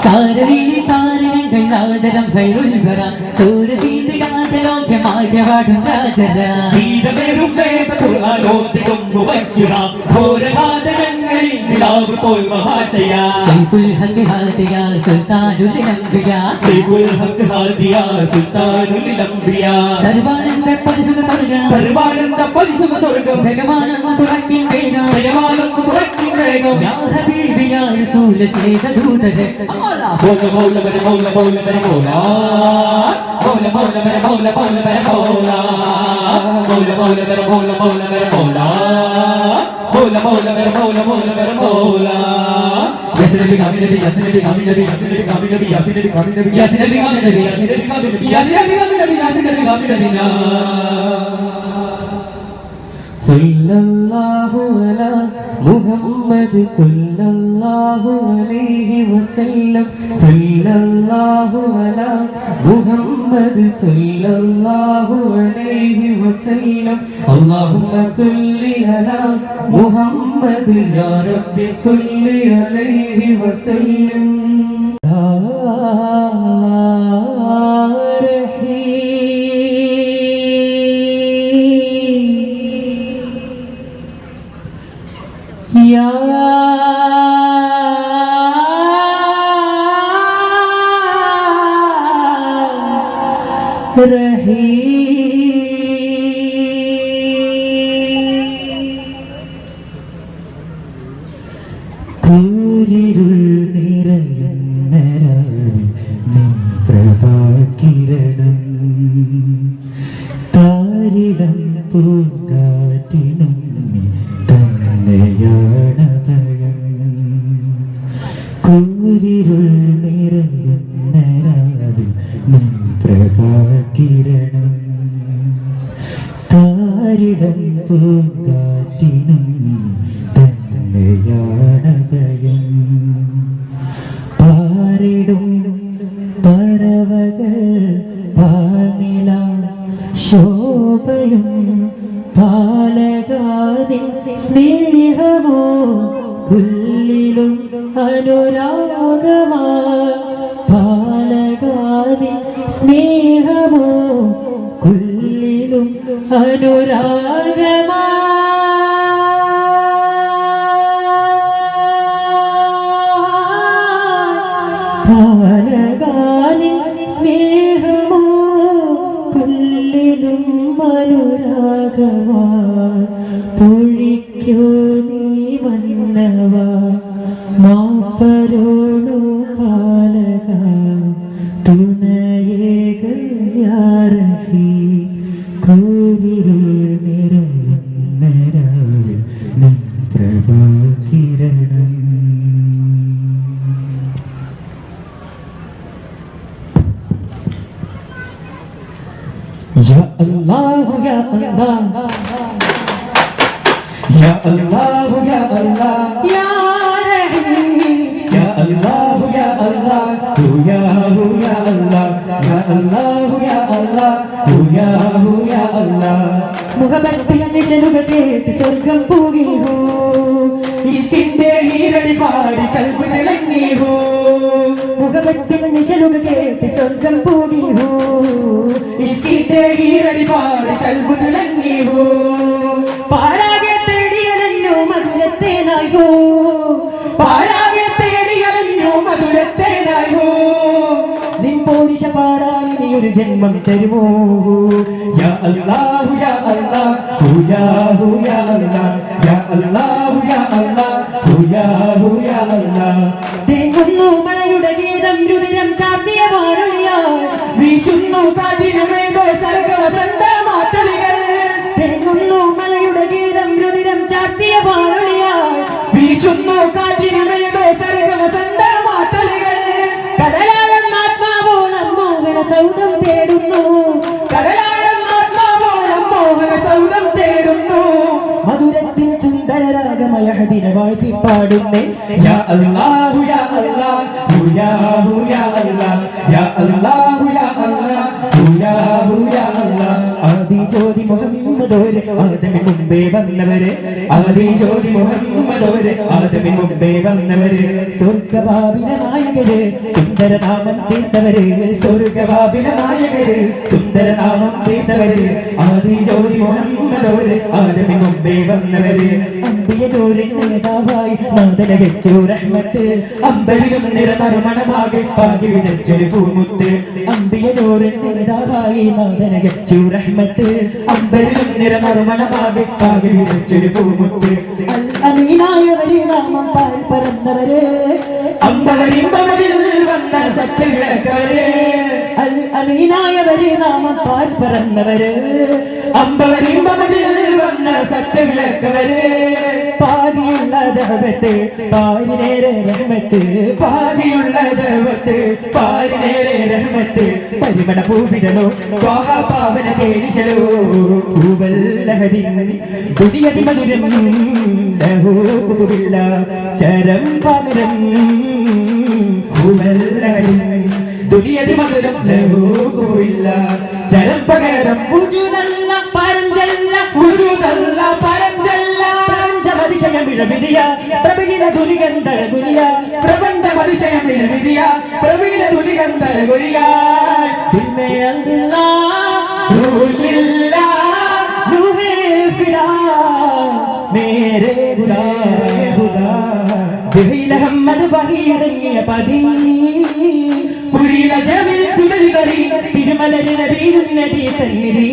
സാരവീനി താരകങ്ങൾ ആദരം ഭൈരുൽ വര സൂര്യസീന്തികാതലോക്യമാര്യവാടും രാജര വീരമേറും വേദ ഖുർആനോദിക്കും മുബശ്ശിറ ഘോരഘാതകങ്ങളിൽ നിലാവ് പോൽ മഹാശയ സൈഫുൽ ഹഖ് ഹാദിയ സുൽത്താനുൽ അംബിയ സൈഫുൽ ഹഖ് ഹാദിയ സുൽത്താനുൽ അംബിയ സർവാനന്ദ പരിശുദ്ധ സ്വർഗ്ഗം സർവാനന്ദ പരിശുദ്ധ സ്വർഗ്ഗം ഭഗവാനെന്ന് തുറക്കും വേഗം ഭഗവാനെന്ന് തുറക്കും വേഗം യാ ഹബീബി യാ റസൂൽ സ്നേഹദൂതരെ മൗല മൗല വരെ മൗല മൗല വരെ മൗല മൗല മൗല വരെ മൗല മൗല വരെ മൗല മൗല മൗല വരെ മൗല മൗല വരെ മൗല മൗല മൗല വരെ മൗല മൗല വരെ മൗല യാസിനബി കാമി നബി യാസിനബി കാമി നബി യാസിനബി കാമി നബി യാസിനബി കാമി നബി യാസിനബി കാമി നബി യാസിനബി കാമി നബി യാസിനബി കാമി നബി യാസിനബി കാമി നബി സല്ലല്ലാഹു അലാ മുഹമ്മദ് സല്ലല്ലാഹു അലൈഹി വസല്ലം സല്ലല്ലാഹു അലാ മുഹമ്മദ് സല്ലല്ലാഹു അലൈഹി വസല്ലം അല്ലാഹുമ്മ സല്ലി അലാ മുഹമ്മദ് യാ റബ്ബി സല്ലി അലൈഹി വസല്ലം Ya Rahim പൂങ്കാറ്റിനും തന്നെയാണ് ഭയം കൂരിരുൾ നിറയുന്ന രാവിൽ നിൻ പ്രഭാകിരണം താരിടം പൂങ്കാറ്റിനും തന്നെയാണ് ഭയം പാരിടും പറവകൾ പാനില ശോഭയും പാലകാതിൻ സ്നേഹമോ കുല്ലിലും അനുരാഗമാ പാലകാതിൻ സ്നേഹമോ കുല്ലിലും അനുരാഗമാ പാലകാനിൻ സ്നേഹമോ കുല്ലിലും അനുരാഗമാ പൊഴിക്കോ നീ മന്നവ മാപ്പരോടു പാലക തുണയേകയാരഹി കൂരിരുൾ നിറയുന്ന രാവിൽ നിൻ പ്രഭാകിരണം Ya Allah, Ya Allah, Ya Allah, Ya Allah, Ya Rahim, Ya Allah, Ya Allah, Ya Ya Allah, Ya Allah, Ya Allah, Ya Allah. മുഹബത്തിൽ നിശലുകത്തേറ്റ് സ്വർഗം പൂകിഹോ ഇഷ്കിന്റെ ഈരടി പാടി കൽബ് തിളങ്ങിഹോ മുഹബത്തിൽ നിശലുകത്തേറ്റ് സ്വർഗം പൂകിഹോ ഇഷ്കിന്റെ ഈരടി പാടി കൽബ് തിളങ്ങിഹോ പാരാകെ തേടിയലഞ്ഞോ മധുരത്തെ നായോ പാരാകെ തേടിയലഞ്ഞോ മധുരത്തെ നായോ നിൻ പോരിശ പാടാൻ ഇനി ഒരു ജന്മം തരുമോ യാ അല്ലാഹു യാ അല്ലാഹു യാ അല്ലാഹ് യാ അല്ലാഹു യാ അല്ലാഹു യാ അല്ലാഹ് തേങ്ങുന്നു മഴയുടെ ഗീതം രുതിരം ചാർത്തിയ വാരുണിയായി വീശുന്നു കാറ്റിനുമേതോ സർഗവസന്ത മാറ്റളികൾ തേങ്ങുന്നു മഴയുടെ ഗീതം രുതിരം ചാർത്തിയ വാരുണിയായി വീശുന്നു കാറ്റിനുമേതോ സർഗവസന്ത മാറ്റളികൾ കടലാഴം ആത്മാവോളം മോഹന സൗധം തേടുന്നു കടലാഴം ആത്മാവോളം മോഹന സൗധം തേടുന്നു മധുരത്തിൻ സുന്ദരരാഗമയ ഹദിനെ വാഴ്ത്തി പാടുന്നേ യാ അല്ലാഹു യാ അല്ലാഹു യാ അല്ലാഹ് യാ അല്ലാഹു യാ അല്ലാഹു യാ അല്ലാഹ് ആദി ജ്യോതി മുഹമ്മദോരെ ആദമിന് മുമ്പേ വന്നവരെ ആദി ജ്യോതി മുഹമ്മദോരെ ആദമിന് മുമ്പേ വന്നവരെ സ്വർഗ്ഗവാവിന നായകരെ സുന്ദരനാമം തീർത്തവരെ സ്വർഗ്ഗവാവിന നായകരെ സുന്ദരനാമം തീർത്തവരെ ആദി ജ്യോതി മുഹമ്മദോരെ ആദമിന് മുമ്പേ വന്നവരെ അമ്പിയനൂരിൻ നേതാവായി നാദന വെച്ചു റഹ്മത്ത് അമ്പരിലും നിറമണമാകെ പാകി വിതച്ചൊരു പൂമുത്ത് അമ്പിയനൂരിൻ നേതാവായി നാദന വെച്ചു റഹ്മത്ത് അമ്പരിലും നിറമണമാകെ പാകി വിതച്ചൊരു പൂമുത്ത് അൽ അമീനായവരെ നാമം പാൽ പറന്നവരെ അമ്പവരിമ്പമതിൽ വന്ന സത്യവിളക്കവരെ അൽ അമീനായവരെ നാമം പാൽ പറന്നവരെ അമ്പവരിമ്പമതിൽ വന്ന സത്യവിളക്കവരെ പാതിയുള്ള ദൈവത്തെ പാരിനേരെ റഹ്മത്ത് പാതിയുള്ള ദൈവത്തെ പാരിനേരെ റഹ്മത്ത് പരിമണ പൂവിതലോ പാവന തേനിശലോ പൂവല്ലഹരി ദുനിയതി മധുരം ലഹൂകുഫില്ല ചരം പകരം പൂവല്ലഹരി ദുനിയതി മധുരം ലഹൂകുഫില്ല ചരം പകരം ഉജുദല്ല പരംജല്ല ഉജുദല്ല പരംജല്ല പ്രപഞ്ചമതിശയം വിഴവിധിയ പ്രബില ദുരിഗന്ധര ഗുരിയ പ്രപഞ്ചമതിശയം വിഴവിധിയ പ്രബില ദുരിഗന്ധര ഗുരിയ പിന്നെ അല്ലാഹ് റൂഹില്ലാ നൂഹേ ഫിലാ മേരേ ഖുദാ ബിഹില ഹമ്മദ് വഹീറങ്ങിയ പദി പുരില ജമിൽ സുദരികരി തിരുമലരി നബിയുന്നതി സന്നിധി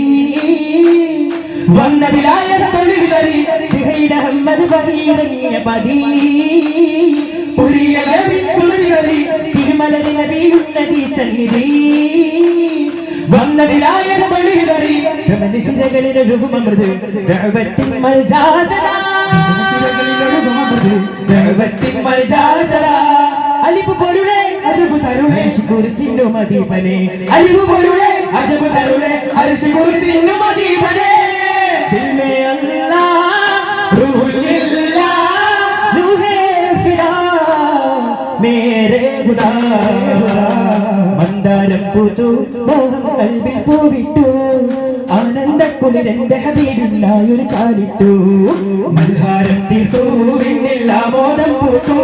വന്നതിലായ തൊഴിലരി ബിഹില ഹമ്മദ് വഹീറങ്ങിയ പദി പുരില ജമിൽ സുദരികരി തിരുമലരി നബിയുന്നതി സന്നിധി വന്നതിലായ തൊഴിലറി മനസ്സിലകളിലൊഴുകും അമൃത് ദഅവത്തിൻ മൽജാസദ മനസ്സിലകളിലൊഴുകും അമൃത് ദഅവത്തിൻ മൽജാസദ അലിഫ് പൊരുളെ അജബ് തരുളെ ശുക്ർ മദീപനെ അലിഫ് പൊരുളെ അജബ് തരുളെ അർശ് കുർസിന്നു മദീപനെ ദിൽ മേ അല്ലാഹ് റൂഹുല്ലില്ലാ നൂഹേ ഫിദാ മേരെ ഖുദാ മന്ദാരം പൂത്തു മോഹം കൽബിൽ പൂവിട്ടു ആനന്ദക്കുളിരന്റെ ഹബീബില്ലായൊരു ചാലിട്ടു മൽഹാരം തീർത്തു വിണ്ണില്ല മോദം പൂത്തു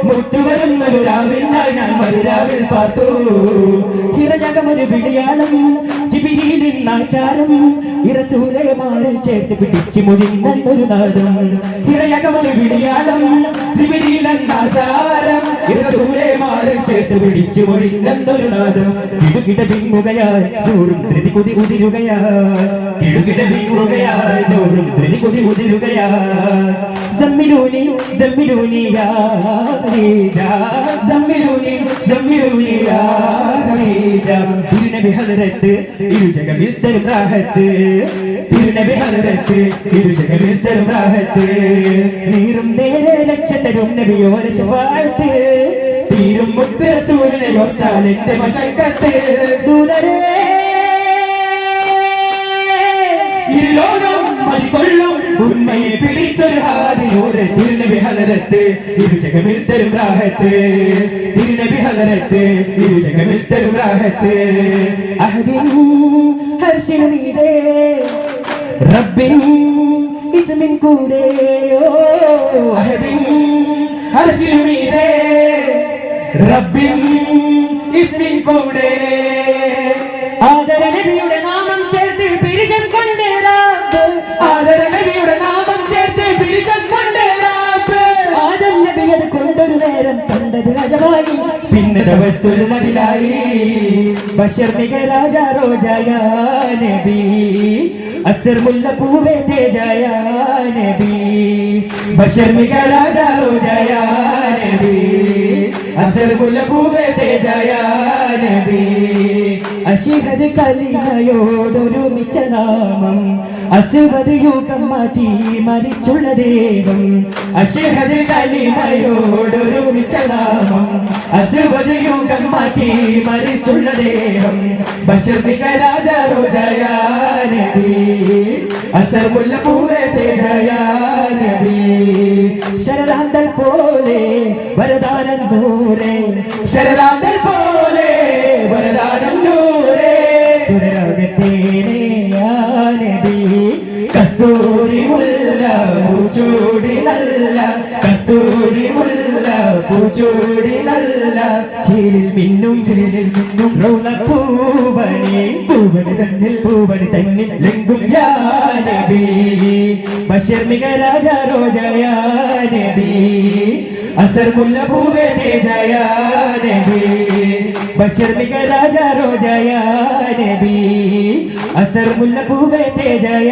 മുറ്റുവരുന്നൊരു രാവിനായി ഞാൻ മരുരാവിൽ പാർത്തു ഹിറജകമൊരു വിളിയാളം ജിബിരിയിലിന്നാചാരം ഇറസൂലെ മാറിൽ ചേർത്ത് പിടിച്ചു മുഴിന്നൊരു നാദം ഹിറജകമൊരു വിളിയാളം ജിബിരിയിലെന്നാചാരം ഇറസൂലെ മാറിൽ ചേർത്ത് പിടിച്ചു മുഴിന്നൊരു നാദം കിടുകിട വിങ്ങുകയായി നൂറും ധൃതി കുതി ഉതിരുകയായി കിടുകിട വീങ്ങുകയായി നൂറും ധൃതി കുതി ഉതിരുകയായി സമ്മിലൂനി സമ്മിലൂനി യാ ഖദീജ സമ്മിലൂനി സമ്മിലൂനി യാ ഖദീജ തിരുനബി ഹദ്റത്ത് ഇരുജഗമിൽ തരും റാഹത്ത് തിരുനബി ഹദ്റത്ത് ഇരുജഗമിൽ തരും റാഹത്ത് നീറും നേരെ രക്ഷതരും നബിയോരെ ശഫാഅത്ത് തീരും മുത്ത് റസൂലിനെ ഓർത്താൽ എന്റെ മശക്കത്ത് ദൂതരേ ഇരുലോകം മതികൊള്ളും ഉണ്മയെ പിടിച്ചൊരു ഹാദിയോട് തിരുനബി ഹദ്റത്ത് ഇരുജഗമിൽ തരും റാഹത്ത് തിരുനബി ഹദ്റത്ത് ഇരുജഗമിൽ തരും റാഹത്ത് അഹദിൻ ഹർശിനു മീദേ റബ്ബിൻ ഇസ്മിൻ കൂടെ അഹദിൻ ഹർശിനു മീദേ റബ്ബിൻ ഇസ്മിൻ കൂടെ ആദര നബിയുടെ നാമം ചേർത്ത് പിരിശം കൊണ്ടേ റബ്ബ് ആദര നബിയുടെ നാമം ചേർത്ത് പിരിശം കൊണ്ടേ റബ്ബ് ആദം നബി അത് കൊണ്ടൊരു നേരം കണ്ടത് രാജവായി പിന്നെ തവസ്സുൽ മദിലായി ബഷർ മിക രാജ റോജായ നബി അസർ മുല്ല പൂവേ തേജായ നബി ബഷർ മിക രാജ റോജായ നബി അസർ മുല്ല പൂവേ തേജായ നബി അശിഹജ് കലിമയോടൊരുമിച്ച നാമം അസുവത് യുഗം മാറ്റി മരിച്ചുള്ള ദേഹം അശിഹജ് കലിമയോടൊരുമിച്ച നാമം അസുവത് യുഗം മാറ്റി മരിച്ചുള്ള ദേഹം ബഷർ മിക രാജ റോജായ നബി അസർ മുല്ല പൂവേ തേജായ നബി ശരദാന്തൽ പോലെ വരദാനം നൂറേ ശരദാന്തൽ പോലെ വരദാനം നൂറേ സുരരാഗത്തേനെ നബി കസ്തൂരി മുല്ല പൂച്ചൂടി നല്ല കസ്തൂരി മുല്ല പൂച്ചൂടി നല്ല ചീലിൽ മിന്നും റൗളപ്പൂവനി പൂവനി തന്നിൽ ലെങ്കും യാ നബി ബഷർ മിക രാജ റോജായ നബി അസർ മുല്ല പൂവേ തേജായ നബി ബഷർ മിക രാജ റോജായ നബി അസർ മുല്ല പൂവേ തേജായ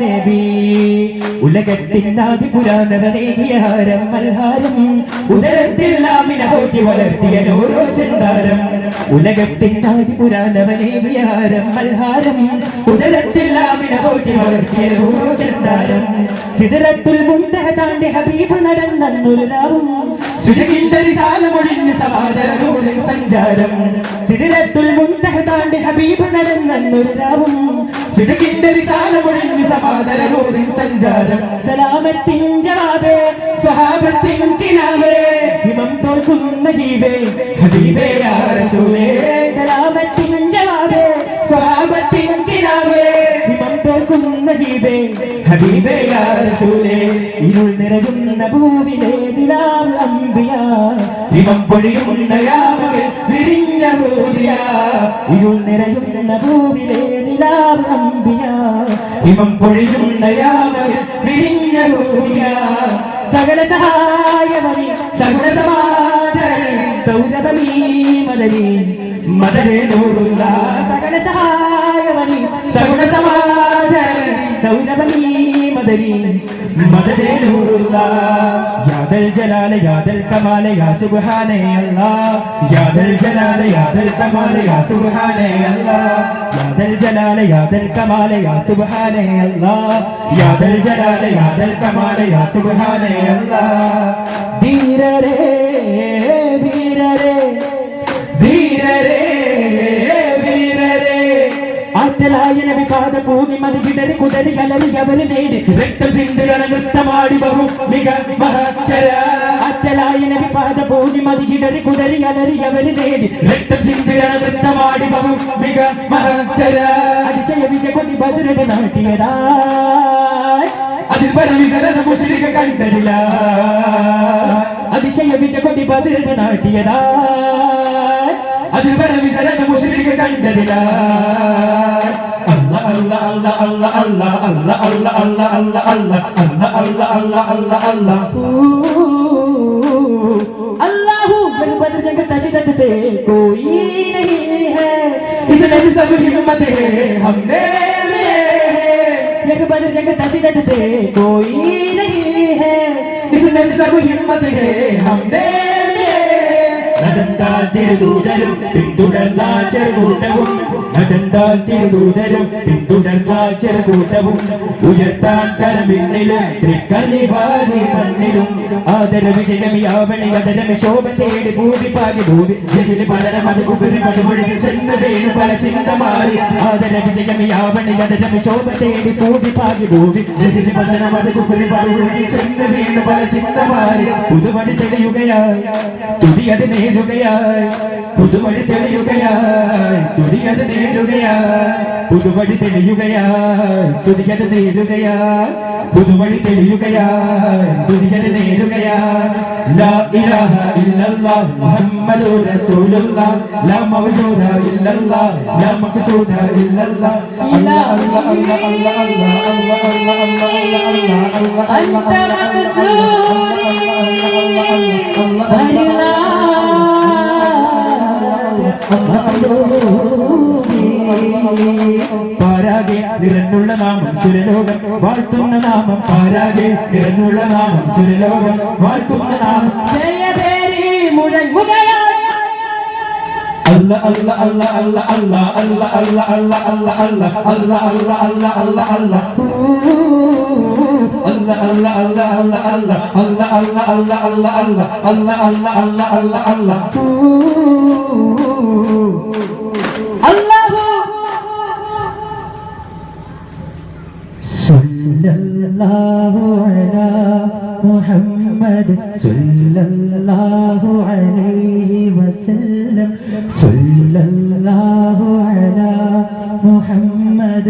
നബി ഉലകത്തിനാദി പുരാതനേകിയ ഹാരം മൽഹാരം ഉദരത്തിൽ ആമിന പോറ്റി വളർത്തിയ നൂറോ ചെന്താരം ഉലകത്തിനാദി പുരാതനേകിയ ഹാരം മൽഹാരം ഉദരത്തിൽ ആമിന പോറ്റി വളർത്തിയ നൂറോ ചെന്താരം സിദറത്തുൽ മുൻതഹ താണ്ടി ഹബീബ് നടന്നൊരു രാവും സുജകിന്റെ റിസാല മൊഴിഞ്ഞ് സമാദര നൂറിൻ സഞ്ചാരം സിദറത്തുൽ മുൻതഹ താണ്ടി ഹബീബ് നടന്നൊരു രാവും സുജകിന്റെ റിസാല മൊഴിഞ്ഞ് സമാദര നൂറിൻ സഞ്ചാരം സലാമത്തിൻ ജവാബേ സ്വഹാബത്തിൻ കിനാവേ ഹിമം തോൽക്കുന്ന ജീവേ ഹബീബേ യാ റസൂലേ സലാമത്തിൻ ജവാബേ സ്വഹാബത്തിൻ കിനാവേ ഹിമം തോൽക്കുന്ന ജീവേ ഹബീബേ യാ റസൂലേ ഇരുൾ നിറയുന്ന ഭൂവിലെ നിലാവ് അംബിയ ഹിമം പൊഴിയുന്ന യാമകൾ വിരിഞ്ഞ ഹൂദിയ ഇരുൾ നിറയുന്ന ഭൂവിലെ നിലാവ് അംബിയ ഹിമം പൊഴിയുന്ന യാമകൾ വിരിഞ്ഞ ഹൂദിയ സകല സഹായമനി സഗുണ സമാധനി സൗരഭമീ മദനി മദനേ നൂറുള്ള സകല സഹായമനി സഗുണ സമാധനി സൗരഭമീ മദനി മദദേ നൂറുല്ലാ യാ ദൽ ജലാല യാ ദൽ കമാല യാ സുബ്ഹാനേ അല്ലാഹ് യാ ദൽ ജലാല യാ ദൽ കമാല യാ സുബ്ഹാനേ അല്ലാഹ് യാ ദൽ ജലാല യാ ദൽ കമാല യാ സുബ്ഹാനേ അല്ലാഹ് യാ ദൽ ജലാല യാ ദൽ കമാല യാ സുബ്ഹാനേ അല്ലാഹ് ധീരരേ വീരരേ ധീരരേ വീരരേ ആറ്റലായ നബി പാദ പൂങ്ങി മതികിടറി കുതറി കലറി അവര് നേടി രക്തം ചിന്തിരണ നൃത്തമാടി ബഹു മിക മഹച്ചര ആറ്റലായ നബി പാദ പൂങ്ങി മതികിടറി കുതറി കലറി അവര് നേടി രക്തം ചിന്തിരണ നൃത്തമാടി ബഹു മിക മഹച്ചര അതിശയ വിജയ കൊടി ബദുരത നാട്ടിയതാ അതിൽ പരവിതരണ മുസ്ലിക കണ്ടരില്ല അതിശയ വിജയ കൊടി ബദുരത നാട്ടിയതാ അതിൽ പരവിതരണ മുസ്ലിക കണ്ടരില്ല Allah Allah Allah Allah Allah Allah Allah Allah Allah Allah Allah Allah Allah Allah Allah Allahu जग बदर जंग तशिदत से कोई नहीं है इसमें से सब हिम्मत है हमने में है जग बदर जंग तशिदत से कोई नहीं है इसमें से सब हिम्मत है हमने നടന്താൽ തിരുദൂതരും പിന്തുടർന്നാൽ ചെറുകൂട്ടവും നടന്താൽ തിരുദൂതരും പിന്തുടർന്നാൽ ചെറുകൂട്ടവും ഉയർത്താൻ കരമിന്നിലും തൃക്കലിവാരി മണ്ണിലും ആദര വിജയമിയാവണി അതരമി ശോഭ തേടി ഭൂമി പാകി ഭൂമി ജനില് പലരം അത് കുഫിരി പടുമൊഴിയിൽ ചെന്ന് വീണു പല ചിന്ത മാറി ആദര വിജയമിയാവണി അതരമി ശോഭ തേടി ഭൂമി പാകി ഭൂമി ജനില് പലരം അത് കുഫിരി പടുമൊഴിയിൽ ചെന്ന് വീണു പല ചിന്ത മാറി പുതുവഴി തെളിയുകയായി സ്തുതി അത് നേരുകയായി പുതുവഴി തെളിയുകയായി സ്തുതി അത് നേരുകയായി പുതുവഴി തെളിയുകയായി സ്തുതി അത് നേരുകയായി പുതുവഴി തെളിയുകയായി സ്തുതി അത് നേരുകയായി ലാ ഇലാഹ ഇല്ലല്ലാഹ് മുഹമ്മദുർ റസൂലുള്ളാഹ് ലാ മൗജൂദ ഇല്ലല്ലാഹ് ലാ മഖ്സൂദ ഇല്ലല്ലാഹ് അല്ലാഹ് അല്ലാഹ് അല്ലാഹ് അല്ലാഹ് അല്ലാഹ് അല്ലാഹ് അല്ലാഹ് അല്ലാഹ് അല്ലാഹ് പാരാകെ നിറഞ്ഞുള്ള നാമം സുരലോകം വാഴ്ത്തുന്ന നാമം പാരാകെ നിറഞ്ഞുള്ള നാമം സുരലോകം വാഴ്ത്തുന്ന നാമം ജയപേരി മുഴങ്ങുകയാ അല്ല അല്ല അല്ല അല്ല അല്ല അല്ല അല്ല അല്ല അല്ല അല്ല അല്ല അല്ല അല്ല അല്ല അല്ല Allah Allah Allah Allah Allah Allah Allah Allah Allah Allah Allah Allah Allah Allah Allah sallallahu ala Muhammad sallallahu alaihi wasallam sallallahu ala Muhammad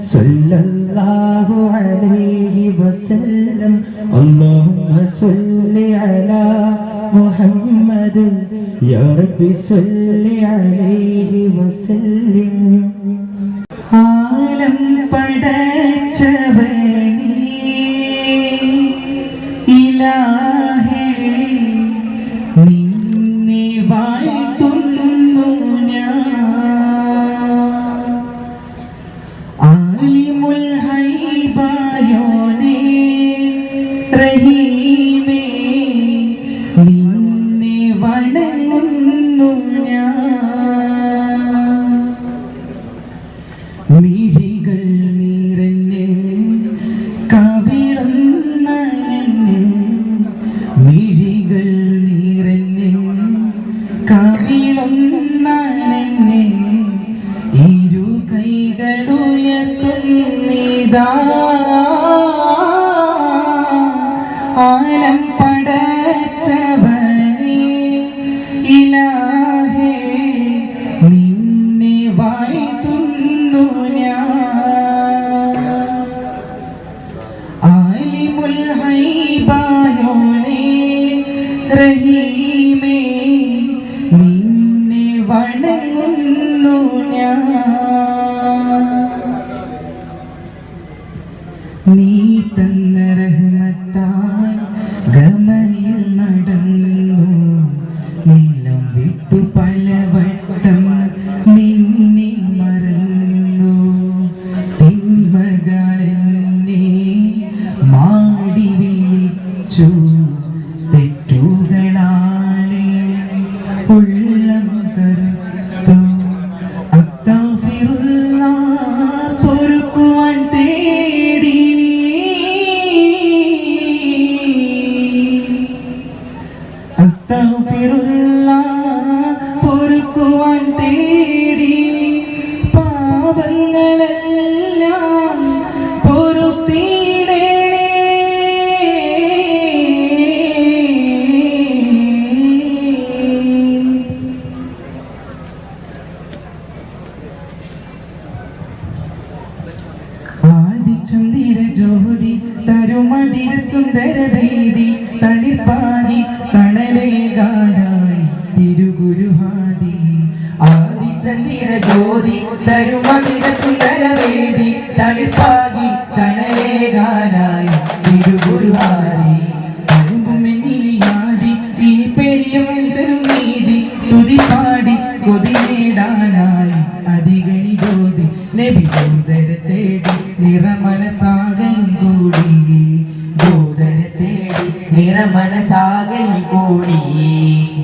sallallahu alaihi wasallam Allahumma salli ala Muhammad ya Rabbi salli alaihi wasallim ആലം പടച്ചവനേ ഇലാഹേ നിന്നെ വാഴ്ത്തുന്നു ഞാൻ ആലിമുൽ ഹൈബായോനേ റഹീമേ നിന്നെ വണങ്ങുന്നു ഞാൻ മിഴികൾ നിറഞ്ഞ് കവിളുന്ന നനഞ്ഞ് മിഴികൾ നിറഞ്ഞ് കവിളുന്ന നനഞ്ഞ് ഇരു കൈകളുയർത്തുന്നിതാ ആലം പടച്ചവനേ ഇലാഹേ നിന്നെ വാഴ്ത്തുന്നു ഞാൻ ആലിമുൽ ഹൈബായോനേ റഹീമേ നിന്നെ വണങ്ങുന്നു ഞാൻ നീ തന്ന റഹ്മത്താൽ ഗമയിൽ നടന്നു നിലം വിട്ടു പലവട്ടം നിന്നെ മറന്നു തിന്മകളെന്നെ മരിച്ചു തെറ്റുകളാലെ ഉള്ളം കരുത്തു അസ്തഗ്ഫിറുല്ലാഹ് പൊറുക്കുവാൻ തേടി അസ്തഗ്ഫിറുല്ലാഹ് പൊറുക്കുവാൻ തേടി പാപങ്ങളെല്ലാം പൊറുത്തിടണേ ആദിചന്ദ്ര ജ്യോതി തരുമതിര സുന്ദര വേദി തളിർപ്പാകി തണലേകാനായി തിരുഗുരുഹാദി ആദിചന്ദ്ര ജ്യോതി തരുമതിര സുന്ദര വേദി തളിർപ്പാകി തണലേകാനായി തിരുഗുരുഹാദി ിയാതി ഇനി പെരിയവൻ തരും നീതി സ്തുതി പാടി കൊതി നേടാനായി അധികനി ജ്യോതി നബി ദൂതര തേടി നിറമനസാകയും കൂടി ദൂതര തേടി നിറമനസാകയും കൂടി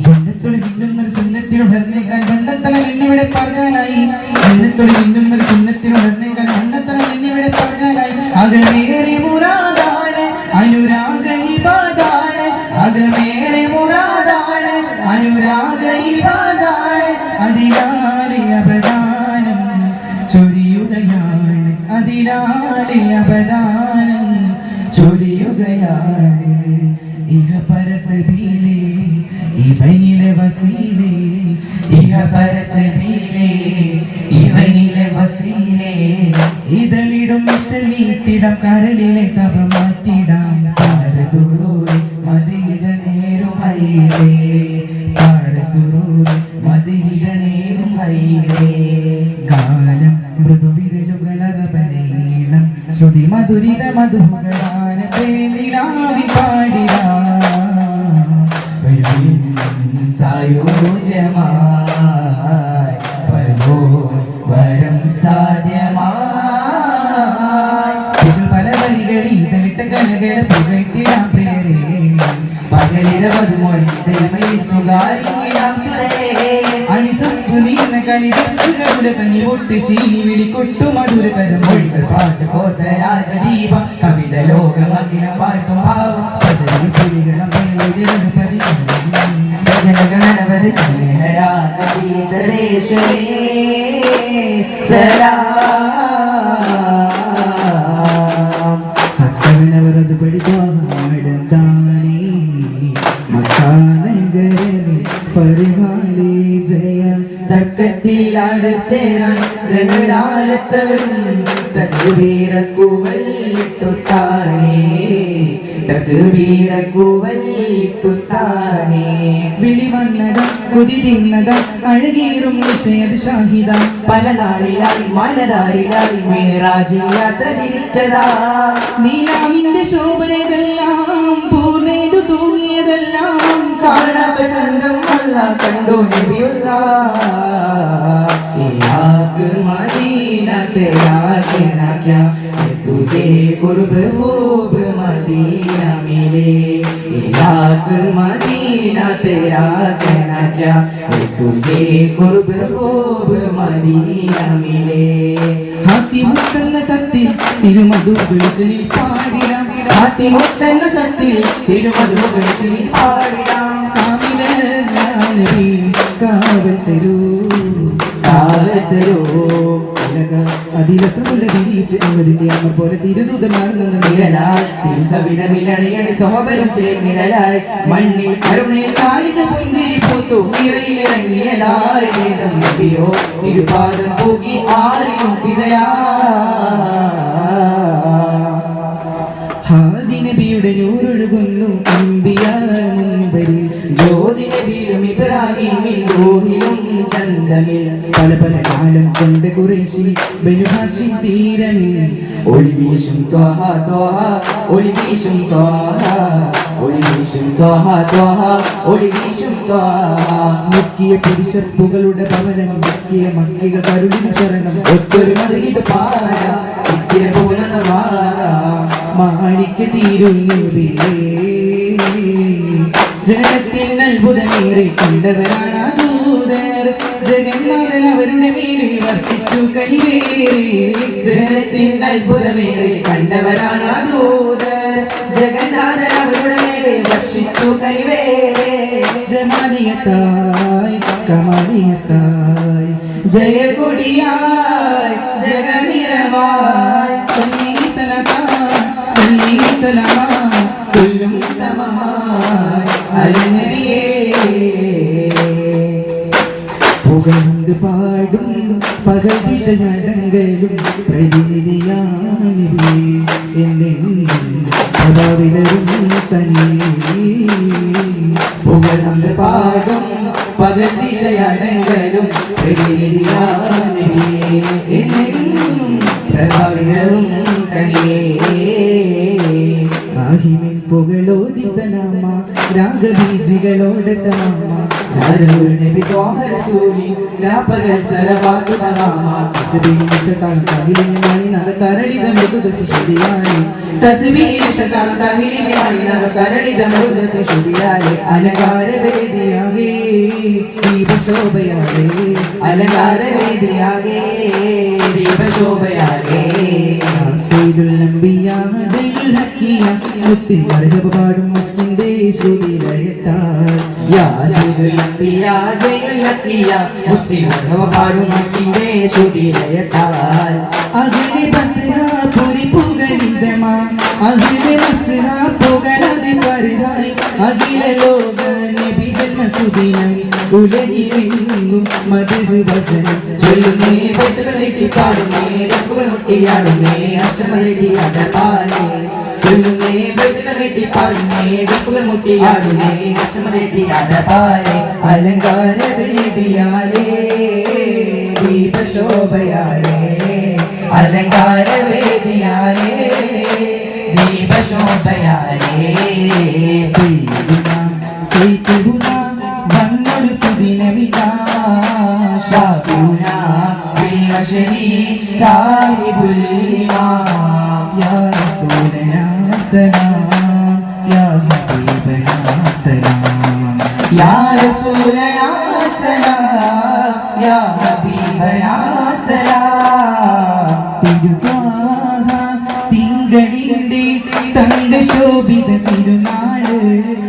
ജന്നത്തുൽ മിന്നുന്നൊരു സുന്നത്തിനുടർന്നേക്കാൻ ബന്ധത്തല എന്നിവിടെ പറഞ്ഞാനായി ജന്നത്തുൽ മിന്നുന്നൊരു സുന്നത്തിനുടർന്നേക്കാൻ ബന്ധത്തല എന്നിവിടെ പറഞ്ഞാനായി അകമേറെ മുറാദാണ് അനുരാഗ ഇബാദാണ് അകമേറെ മുറാദാണ് അനുരാഗ ഇബാദാണ് അതിലാലെ അബദാനം ചൊരിയുകയാണ് അതിലാലെ അബദാനം ചൊരിയുകയാണ് ഇഹ പരസബീലേ ഇവനിലെ വസീലേ ഇഹ പരസബീലേ ഇവനിലെ വസീലേ ഇതളിടും മിശലീത്തിടം കരളിലെ തപ മാറ്റിടാം സാരസുരൂരി മദീന നേരും ഹൈലേ സാരസുരൂരി മദീന നേരും ഹൈലേ ഗാനം മൃദുവിരലുകളറബനീളം ശ്രുതി മധുരിത മധുഗാനത്തെ നിലാവി പാടിടാ സായോജമായി പരമോ വരം സാധ്യമായി പല വരികളിൽ തളിട്ട കലകളെ പുകഴ്ത്തിടാം പ്രിയരേ പകലിരവതുമൊരു സുഖാരിക്കാം സുരേ അണിസപ്പ് നീന്ന കളിതൂടെ തനി പൊട്ട് ചീനി വിളിക്കൊട്ടു മധുര തരം മൊഴികൾ പാട്ട് കോർത്ത രാജദീപ കവിത ലോകമഗ്നം പാട്ടും ഭാവം പദവി പുലികളും ജനഗണനവധി ഭക്തവനവരത് പഠിത്താടന്താനേ മക്കാനഗരമേ പരിഹാലി ജയ തക്കത്തിലാട് ചേരാൻ ഗഹരാലത്തവരും തക്ബീറക്കുവല്ലിട്ടുത്താനേ തക്ബീറക്കുവല്ലിട്ടുത്താനേ വിളി വന്നതും കൊതി തിന്നതും അഴകേറും വിഷയത് ഷാഹിദ പല നാളിലായി മനതാരിലായി മേറാജിൽ യാത്ര തിരിച്ചതാ നീലാവിന്റെ ശോഭനതെല്ലാം പൂർണ്ണേതു തൂങ്ങിയതെല്ലാം കാണാത്ത ചന്തം അല്ല കണ്ടു നബിയുള്ള മദീന तेरा कहना क्या तुझे कुर्ब खूब मदीना मिले इलाक मदीना तेरा कहना क्या तुझे कुर्ब खूब मदीना मिले ഹാത്തിമുത്തെന്ന സത്തിൽ തിരുമധുഗുളിശലിൽ പാടിടാം ഹാത്തിമുത്തെന്ന സത്തിൽ തിരുമധുഗുളിശലിൽ പാടിടാം കാമിലി കാവൽ തരൂ കാവൽ തരൂ അതിലസമുള്ള വിരിച്ച് എന്നതിന്റെ അമർ പോലെ തിരുദൂതനാണെന്ന നിഴലായി തിരുസവിധമില്ലണിയണി സോമരും ചേർന്നിഴലായി മണ്ണിൽ കരുണയിൽ കാലിച്ച പുഞ്ചിരി പൂത്തു നിറയിലിറങ്ങിയതായി നബിയോ തിരുപാദം പൂകി ആരിലും പിതയാ ഹാദി നബിയുടെ നൂറൊഴുകുന്നു അമ്പിയ മുൻപരിൽ ജ്യോതി നബിയിലും ഇബ്രാഹിമിൽ റൂഹിലും ചന്ദമിൽ പല പല കാലം കൊണ്ട് ഖുറൈശി ബനു ഹാഷിം തീരമിൽ ഒളിവീശും ത്വഹ ത്വഹ ഒളിവീശും ത്വഹ ഒളിവീശും ത്വഹ ത്വഹ ഒളിവീശും ത്വഹ മുക്കിയ പുരുഷപ്പുകളുടെ ഭവനം മുക്കിയ മക്കികൾ കരുളിൻ ശരണം ഒത്തൊരു മതഗീത പാര ഇത്തിര പോലെ മാണിക്ക തീരുന്നേ ജനത്തിൻ അത്ഭുതമേറെ കണ്ടവരാണ് ആ ദൂതർ ജഗന്നാഥൻ അവരുടെ മേലെ വർഷിച്ചു കനിവേറെ ജനത്തിൻ അത്ഭുതമേറെ കണ്ടവരാണ് ആ ദൂതർ ജഗന്നാഥൻ അവരുടെ മേലെ വർഷിച്ചു കനിവേറെ ജമാലിയത്തായി കമാലിയത്തായി ജയകൊടിയായി ജഗനിരവായി സല്ലി സലാമ കൊല്ലും തമമായി അലനബിയേ പുകഴ്ந்து പാടും പകൽ ദിശ നടങ്കലും പ്രതിനിധിയാനബിയേ എന്നെന്നും പ്രഭാവിലരും തനിയേ പുകഴ്ந்து പാടും പകൽ ദിശയടങ്കലും പ്രതിനിധിയാനബിയേ എന്നെന്നും പ്രഭാവിലരും തനിയേ റാഹിമിൻ പുകളോതി സലാമ രാഗബീജികളോടെ തമാമ രാജനൂർ നബി ത്വാഹ റസൂലി രാപകൽ സലവാത്തു തമാമ തസ്ബീഹ് ശതാൻ തഹിലിൻ മണി നദ കരടിത മൃദുദ ശുദിയാനി തസ്ബീഹ് ശതാൻ തഹിലിൻ മണി നദ കരടിത മൃദുദ ശുദിയാനി അലങ്കാര വേദിയാകെ ദീപശോഭയാകെ അലങ്കാര വേദിയാകെ ദീപശോഭയാകെ സയ്യിദുൽ അംബിയാ സയ്യിദുൽ ഹക്കിയ മുത്തിൻ മർഹബ പാടും മസ്കിന്റെ ശ്രുതിലയത്താൽ യാ സയ്യിദുൽ അംബിയാ സയ്യിദുൽ ഹക്കിയ മുത്തിൻ മർഹബ പാടും മസ്കിന്റെ ശ്രുതിലയത്താൽ അഗ്നി ബദ്ര പുരി പുകളിതമാ അഗ്നി മസ്ഹ പുകളതി പരിഹായി അഖില ലോക നബി ജന്മസുദിനം ഉലകിലെങ്ങും മധു വചനം ചൊല്ലുന്നേ ബൈത്തുകളെട്ടി പാടുന്നേ രക്കുകൾ മുട്ടിയാടുന്നേ അർശമലെട്ടി അടപാലേ ചൊല്ലുന്നേ ബൈത്തുകളെട്ടി പാടുന്നേ രക്കുകൾ മുട്ടിയാടുന്നേ അർശമലെട്ടി അടപാലേ അലങ്കാര വേദിയാലേ ദീപശോഭയാലേ അലങ്കാര വേദിയാലേ ദീപശോഭയാലേ സൈഫുന വന്നൊരു സുദിനമിതാ ഷാഫിഉനാ ബിൽ ബശരി സാഹിബുൽ ഇമാം യാ റസൂലനാ സലാം യാ ഹബീബനാ സലാം യാ റസൂലനാ സലാം യാ ഹബീബനാ സലാം തിരുത്വാഹ തിങ്കളിന്റെ തങ്കശോഭിത തിരുനാള്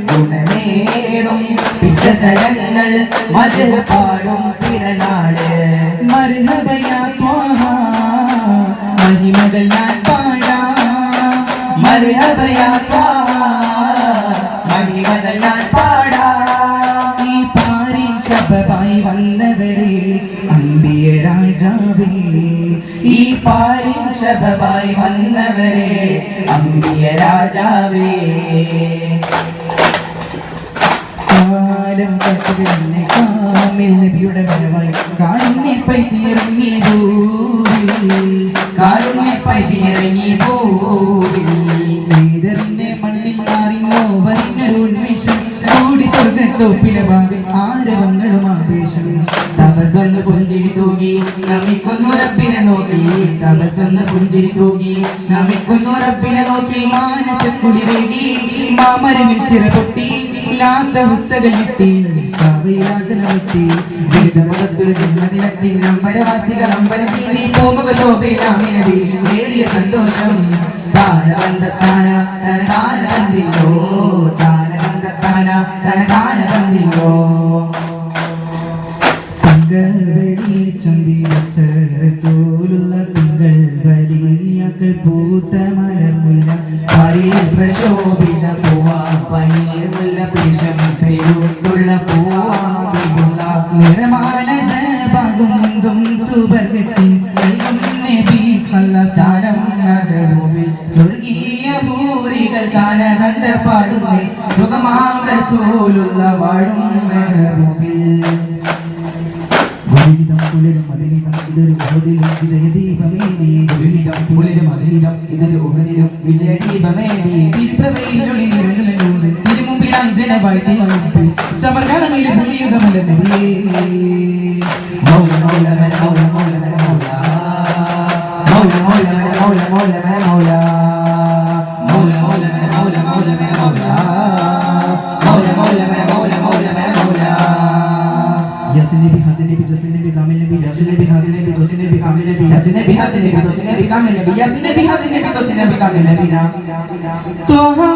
ഗുണമേറും പിച്ചതരങ്ങൾ മധുര പാടും പിറനാള് മർഹബയാ ത്വാഹ മഹിമകൾ ഞാൻ പാടാം മർഹബയാ ത്വാഹ മഹിമകൾ ഞാൻ പാടാം ഈ പാരിൻ ശബദായി വന്നവരെ അമ്പിയ രാജാവേ ഈ പാരിൻ ശബദായി വന്നവരെ അമ്പിയ രാജാവേ കാലം കത്തിരുന്ന കാമിൽ നബിയുടെ വരവായി കാരുണ്യപ്പൈ തിരങ്ങി ഭൂവിൽ കാരുണ്യപ്പൈ തിരങ്ങി ഭൂവിൽ വേദറിന്റെ മണ്ണിൽ മാറിന്നോ വരിഞ്ഞൊരു ഉന്മേഷം കൂടി സ്വർഗത്തോപ്പിലെ ഭാഗം ആരവങ്ങളും ആവേശം തപസ്സൊന്ന് പുഞ്ചിരി തൂകി നമിക്കുന്നു റബ്ബിനെ നോക്കി തപസ്സൊന്ന് പുഞ്ചിരി തൂകി നമിക്കുന്നു റബ്ബിനെ നോക്കി മാനസക്കുളിരേകി മാമരമിൽ ചിറ പൊട്ടി ലാത്ത ഹുസ്സകൾ കിട്ടി സാവയാചന കിട്ടി വേദമതത്തൊരു ജന്മദിനത്തിൽ നമ്പരവാസികൾ അമ്പരം ചീനി പൂമുഖ ശോഭയിലാമിനബി നേടിയ സന്തോഷം താനതന്താന തനതാന തന്നില്ലോ താനതന്താന തനതാന തന്നില്ലോ തങ്കവഴി ചന്തി വച്ച റസൂലുള്ള തിങ്കൾ വലിയകൾ പൂത്ത മലർമുല്ല പരിൽ പ്രശോഭിത പൂവാ പനീർമുല്ല പിശം പെരുത്തുള്ള പൂവാ നിറമാല ജപാകും മുന്തും സുബർഗത്തിൽ നൽകും നബി കള്ള സ്ഥാനം നഗരൂപിൽ സ്വർഗീയ ഭൂരികൾ താനതന്ത പാടുന്നേ സുഖമാം റസൂലുള്ള വാഴും മെഹബൂബിൽ ഗുരുവിധം കുളിരും അതിനിതം ഇതൊരു ബോധിലും വിജയദീപമേടി ഗുരുവിധം കുളിരും അതിനിതം ഇതൊരു ഉപനിലും വിജയദീപമേടി തിരുപ്രവയിലൊളി നിറഞ്ഞൂറ് തിരുമുമ്പിലായി ജനവായി തീർപ്പ് ചമർകാലമിലെ ഭൂമിയുഗമല്ല നബിയേ മൗല മൗല മന മൗല മൗല മന മൗല മൗല മൗല മന മൗല മൗല മന മൗല മൗല മൗല മന മൗല മൗല മന മൗല कामिल नबी यासीन नबी हादी नबी तो सिन नबी कामिल नबी ना तोहा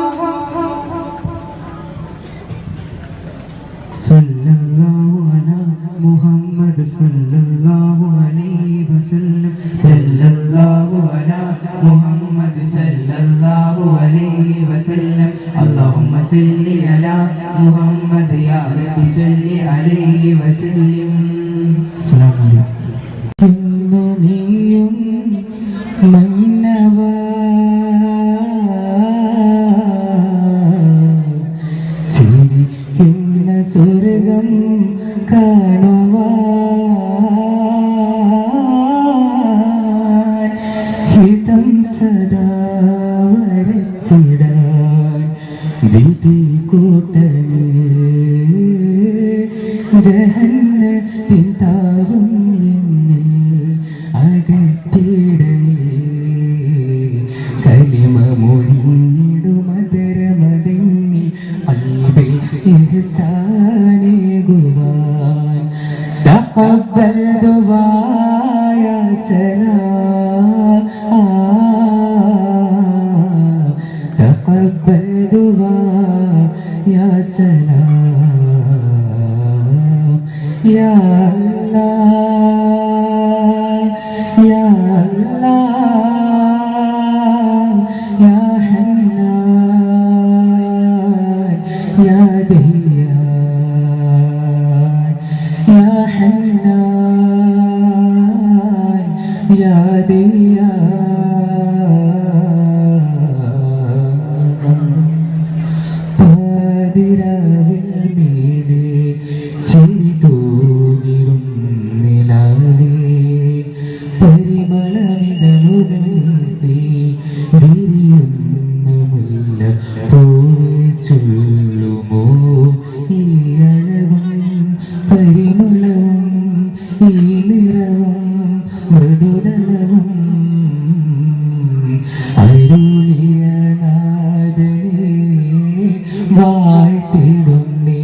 सल्लल्लाहु अला मुहम्मद सल्लल्लाहु अलैहि वसल्लम सल्लल्लाहु अला मुहम्मद सल्लल्लाहु अलैहि वसल्लम अल्लाहुम्मा सल्लि अला मुहम्मद या रब्बी सल्लि अलैहि वसल्लम अस्सलामु अलैकुम നീയും മന്നവാ ചിരിക്കുന്ന സ്വർഗം കാണുവാൻ ഹിതം സദാ വരച്ചിടാൻ വിധി കൂട്ടന് ജഹന്നത്തിൻ താവും അകറ്റിടലേ കലിമ മൊഴിഞ്ഞിടുമതരമതിന്നിൽ അൽബിൽ ഇഹ്സാനേകുവാൻ തഖബ്ബൽ ദുആയ സലാം തഖബ്ബൽ ദുആയ സലാം യാ അല്ലാഹ് يا الله يا حنان يا ديان يا حنان يا ديان പാതിരാവിൽ മേലെ ചിരി തൂങ്ങിടും നിലാവേ പരിമളമിതളുകൾ നീർത്തി വിരിയുന്ന മുല്ല പോയി ചൊല്ലുമോ ഈ അഴകും പരിമളവും ഈ നിറവും മൃദുതലവും അരുളിയ നാദനെ വാഴ്ത്തിടുന്നേ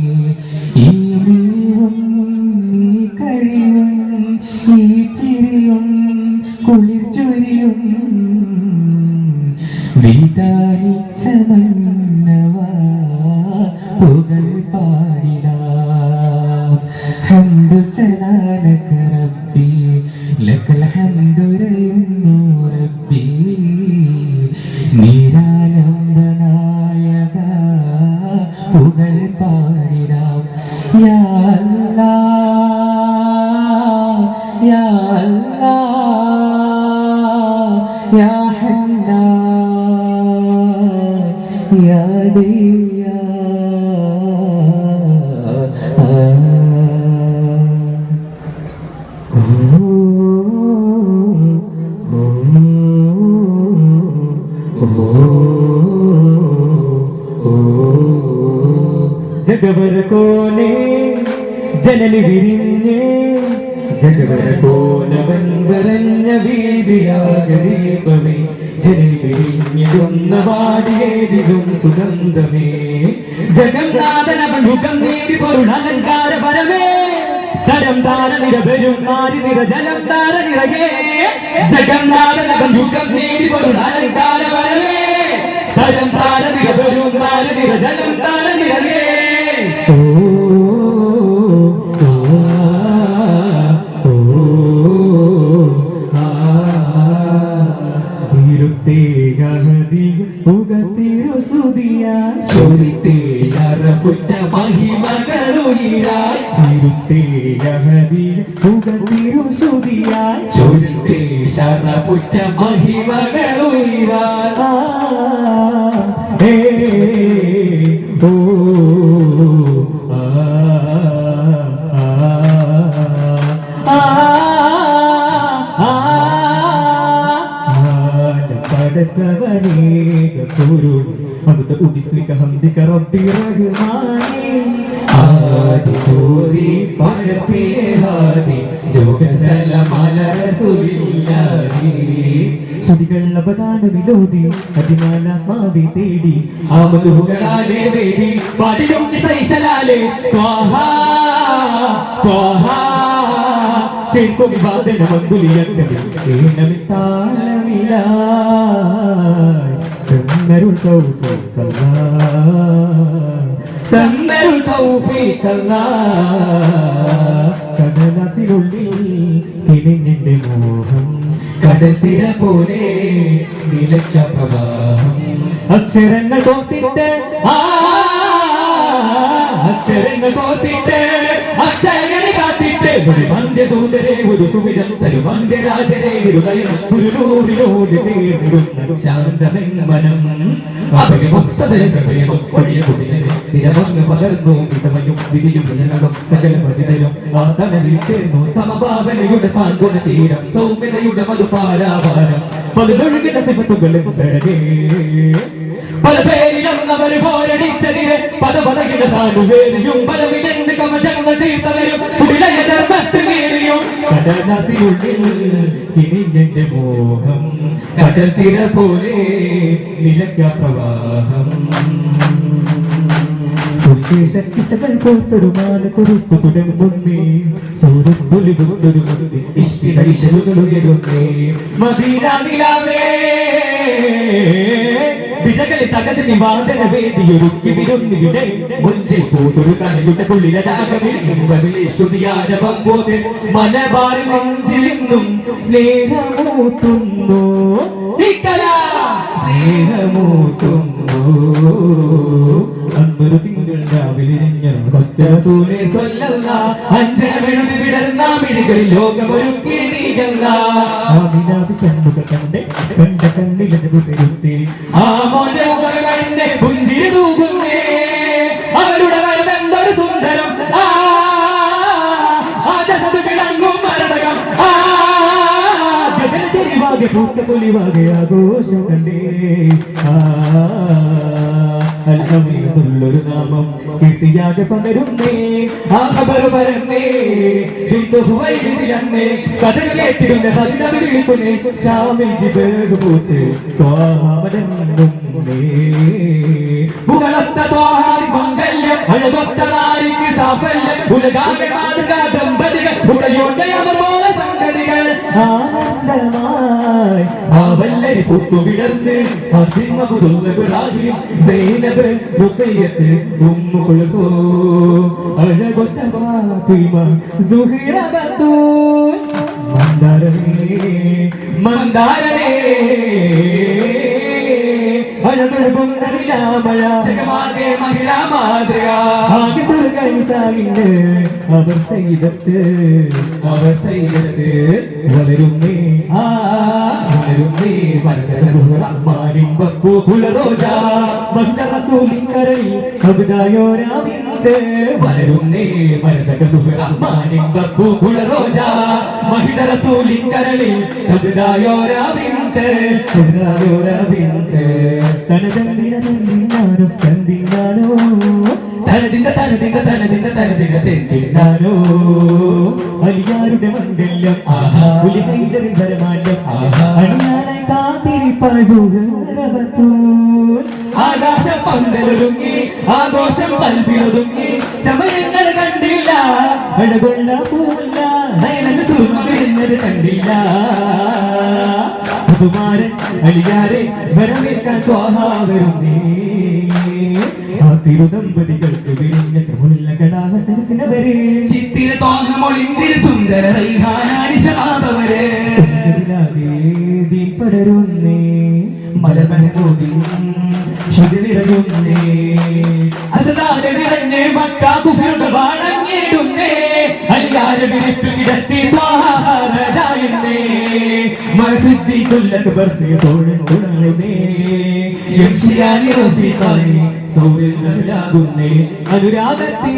ഈ മിഴിവും നീ കഴിയും ഈ ചിരിയും കുളിർ ചൊരിയും വിതാനിച്ച മന്നവാ പുകൾ പാടിടാം ഹംദു സലാലക റബ്ബി ലക്കൽ ഹംദു റയുന്നു റബ്ബി നിരാലംബനായക പുകൾ പാടിടാം യാ അല്ലാഹ് യാ അല്ലാഹ് യാ ഹന്നാൻ യാ ജഗവര കോനെ ജനനി വിരിഞ്ഞേ ജഗവര കോനവൻ വരഞ്ഞ വീതിയാകരീപമേ ജനനി വിരിഞ്ഞിടുന്ന വാടിയേതിലും സുഗന്ധമേ ജഗന്നാഥനവൻ മുഖം നേടി പൊരുളലങ്കാര പരമേ തരം താര നിരവരും മാറി നിരജലം താര നിറകേ ജഗന്നാഥനവൻ മുഖം നേടി പൊരുളലങ്കാര പരമേ തരം താര നിരവരും മാറി നിരജലം താര നിറകേ ശരഫുറ്റ മഹിമകളുയിരായി തിരുത്തേ ജഹദിൽ പുകതിരുസുതിയായി ചൊരുത്തേ ശരഫുറ്റ മഹിമകളുയിരായി ഓ പടച്ചവനേക പൊരുൾ അബ്ദു ബിസ്മിക ഹംദിക റബ്ബി റഹ്മാനി ആദി ജോരി പരപ്പേ ഹാദി ജോഗ സല്ലം അല റസൂലില്ലാഹി ശ്രുതികൾ അപദാന വിലോദി അതിനാല മാവി തേടി ആമതുകളാലെ വേടി പാടിയും കിസൈശലാലെ ത്വാഹാ ത്വാഹാ ചേർക്കോ വിവാദന മങ്കുലിയക്കവി ഏനമിത്താളമി തന്നരുൾ തൗഫീഖല്ലാ കടലാസിനുള്ളിൽ കിണിഞ്ഞെന്റെ മോഹം കടൽത്തിര പോലെ നിലയ്ക്ക പ്രവാഹം അക്ഷരങ്ങൾ കോർത്തിട്ട് അക്ഷരങ്ങൾ കോർത്തിട്ട് അക്ഷരങ്ങളെ കാത്തിട്ട് ഒരു വന്ധ്യദൂതരെ ഒരു സുവിധം തരും വന്ധ്യരാജരെ ഹൃദയം ഒരു നൂറിനോട് ചേർന്നിരുന്ന ശാന്തമെന്മനം അഭയമുക്സതയും കൊടിയ കുടിലും തിരവന്ന് പകർന്നു ഇടവയും വിധിയും ഞങ്ങളും സകല പ്രതികളും ആ തണലിൽ ചേർന്നു സമഭാവനയുടെ സാന്ത്വന തീരം സൗമ്യതയുടെ മധുപാരാവാരം പതിലൊഴുകിന്റെ സിഫത്തുകളും പിഴകേ പല പേരിലും അവർ പോരടിച്ചതിരെ പദപദകിട സാധുവേറിയും പലവിധ കവചങ്ങൾ തീർത്തവരും ഉടലയ ധർമ്മത്തിൽ നേറിയും കടലാസിനുള്ളിൽ കിണിഞ്ഞെന്റെ മോഹം കടൽ തിര പോലെ നിലയ്ക്ക പ്രവാഹം സുവിശേഷക്കിസകൾ കോർത്തൊരു മാല കുറുത്തു തുടങ്ങുന്നേ സൂര്യത്തൊലികൊണ്ടൊരു മുന്നേ ഇഷ്ടികളുകളുയരുന്നേ മദീന നിലാവേ വിരകളി തകത് നിവാദന വേദിയൊരുക്കി വിരുന്നിവിടെ മുഞ്ചിൽ പൂത്തൊരു കലയുടെ കുള്ളിലാകമില്ലേ ശ്രുതിയാരവം പോലെ മലബാർ നെഞ്ചിലിന്നും സ്നേഹമൂട്ടുന്നു സ്നേഹമൂട്ടുന്നു അന്നൊരു തിങ്കൾ രാവിലെ അഞ്ചനമെഴുതി വിടർന്ന മിഴികളിൽ ലോകമൊരുക്കി കണ്ട കണ്ണിലെത്തി ആ മോനെ കണ്ടെ പുഞ്ചിരി തൂകുന്നേ അവരുടെ വരവെന്തൊരു സുന്ദരം വിളങ്ങും മരണകം ചെരിവാകെ പൂത്ത പുലിവാകെ ആഘോഷം കണ്ടേ അൽഹമീദുള്ളൊരു നാമം കീർത്തിയാകെ പകരുന്നേ ആ ഖബർ പരന്നേ ഹിന്ദുഹുവൈദിലന്നേ കഥകൾ കേട്ടിരുന്ന പതിനവർ വിളിക്കുന്നേ ശാമിൽ ജിബേഗ് പൂത്ത് ത്വാഹാമനന്നുന്നേ പുകളൊത്ത ത്വാഹാരി മംഗല്യം അഴകൊത്ത നാരിക്ക് സാഫല്യം ഉലകാകെ മാതൃക ദമ്പതികൾ ഉടയോടെ അവർ പോലെ സംഗതികൾ ആനന്ദമായി ആ വല്ലരി പൂത്തു വിടർന്ന് സൈനബ് റുഖയ്യത്ത് ഉമ്മു കുൽസൂം അഴകൊത്ത ഫാത്തിമ സുഹൈറ ബത്തൂൽ മന്ദാരമേ അഴകൊഴുകുന്ന നിലാമഴ ജഗമാകെ മഹിളാ മാതൃക ആകെ സ്വർഗനിസായിണ്ട് അവർ സൈദത്ത് വളരുന്നേ വളരുന്നേ റഹ്മാനിൻ ബപ്പു കുലറോജ ഭക്ത റസൂലിൻ കരളിൽ കവിതായോരാവിന്ദേ വളരുന്നേ മരതക സുഹ്റഹ്മാനിൻ ബപ്പു കുലറോജ മഹിത റസൂലിൻ കരളിൽ കവിതായോരാവിന്ദേ കവിതായോരാവിന്ദേ തനദന്ദിന തന്ദിനാനോ തന്ദിനാനോ തനദിന്റെ തനദിന്റെ തനദിന്റെ തനദിന്റെ തെന്തിനാനോ അലിയാരുടെ മംഗല്യം പുലിഹൈയുടെ ധരമാന്യം അണിയാനായി കാത്തിരിപ്പാൻ സുഹൃബത്തൂൽ ആകാശം പന്തലൊരുങ്ങി ആഘോഷം കൽപ്പിലൊതുങ്ങി ചമയങ്ങൾ കണ്ടില്ല അഴകൊള്ള പൂവില്ല നയനങ്ങൾ സുർമ വരുന്നത് കണ്ടില്ല കുമാരൻ അലിയാരെ വരവേൽക്കാൻ ത്വാഹാ വരുന്നേ ആ തിരുദമ്പതികൾക്ക് വിരിഞ്ഞ സമുല്ല കടാഹ സരസിനവരെ ചിത്തിര തോന്നമൊളിന്തിരി സുന്ദര റൈഹാനാനിശാദവരെ ദീൻ പടരുന്നേ മലമഹൂദി ശുദ്ധി നിറയുന്നേ അസദാതെ നിറഞ്ഞേ മക്കാ കുഫിറുടെ വാഴങ്ങിടുന്നേ അലിയാരെ വിരിപ്പ് കിടത്തി ത്വാഹാരജായുന്നേ മഴസിദ്ധി കൊല്ലത്ത് ബർത്തിയ തോഴൻ തുണരുന്നേ യക്ഷിയാനി റഫീഖാനി സൗരന്ദരാകുന്നേ അനുരാഗത്തിൽ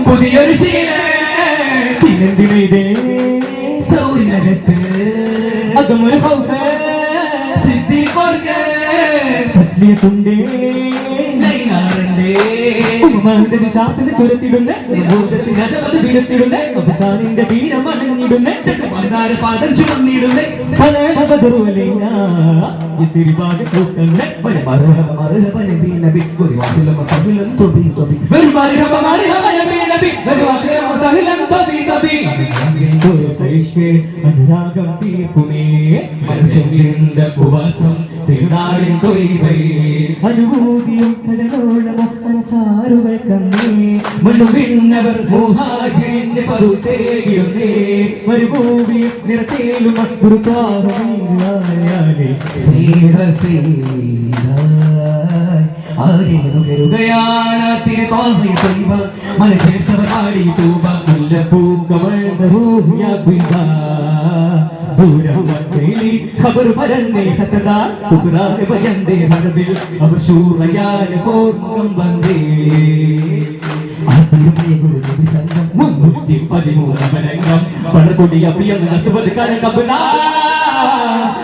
പുതിയൊരു ശീല പിന്നെന്തിനേ സൗരനകത്ത് അകമൊരു ഹൗസ് സിദ്ദീഖോർക്ക് തസ്ലിയത്തുണ്ടേ നൈനാറുണ്ടേ ഉമ്മാന്റെ ശാസ്ത്രത്തെ ചുരത്തിടുന്നേ ഭൂതത്തിനകത്ത് വീരത്തിടുന്നേ അവസാനിന്റെ തീരം അടങ്ങിടുന്നേ ചക്കമാന്താര പാദം ചുമന്നിടുന്നേ പലരുവലൈന ഇസിരിവാകെ കൂട്ടന്നേ മർഹബ നബി നബി ഗുരുവാഹിലം സഹിലം തൊബി തൊബി മർഹബ നബി നബി ഗുരുവാഹിലം സഹിലം തൊബി തൊബി വിശ്വേ അനുരാഗം തീർക്കുമേ മനസ്സിന്റെ ഉപവാസം തിരുനാളിൻ തൊയ്വൈ അനുഭൂതിയും കടലോളമോ സാറുകൾ കന്നേ മണ്ണുവിണ്ണവർ മുഹാജിരിന്റെ പറുത്തേകിയുന്നേ മരുഭൂമിയും നിറത്തേലും ഗുരുതാവേ ആകെയാണ് തിരുതോഹി തൊയ്വ മനസ്സേർത്തവർ പാടി തൂബ ഖബർ പരന്നേ ഹസദാ ഉഖ്റാനെ ബയന്തേ ഹർബിൽ അവർ ശൂറയാനെ പോർമുഖം വന്നേ ആത്മീയ ഗുരു നബി സംഘം 313 വരംഗം പടകൊടിയ പിയങ്ങ് അസ്വദ് കരകബലാ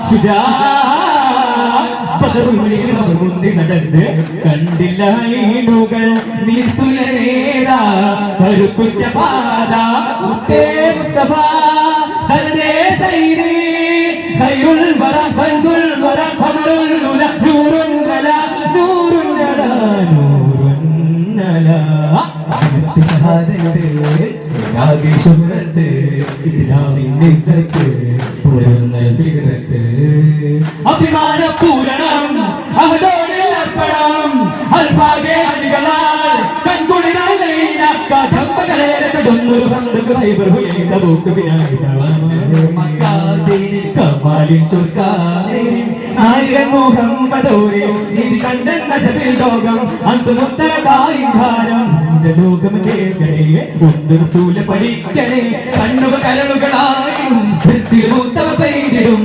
ശുജാ മുന്തി നടന്ന് കണ്ടില്ല ഈനുകൾ നിസ്തുലനേതാ കരുത്തുറ്റ പാത മുത്തേ മുസ്തഫ സനദേ സൈദി ഖൈറുൽ വറ ഫൻസുൽ വറ ഖമറുൽ ഉല നൂറുൻ വല നൂറുൻ നല നൂറുൻ നല ഷഹാദത്തെ ആകെ ശുഹറത്ത് ഇസ്ലാമിന്റെ ഇസ്സത്ത് പുരന്ന ഫിക്രത്ത് അഭിമാന പൂരണം അഹദോനിൽ അർപ്പണം അൽഫാഗെ അടികളാൽ കൺകുളിരായി നൈനക്ക ചമ്പകളേരട്ടൊന്നൊരു ബന്ധുക്ക് ഹൈബർ ഹുയൈത ബോക്ക് മക്കാദീനിൽ കമാലിൻ ചുർക്കാനേരിൻ ആയിരം മുഹമ്മദോരെ നീതി കണ്ടെന്ന ജബിൽ ലോകം അന്തുമുത്തര കായിധാരം ലോകം കേൾക്കണേ ഒന്ന് റസൂല പഠിക്കണേ കണ്ണുക കരളുകളായും മൂത്തവ പെയ്തിടും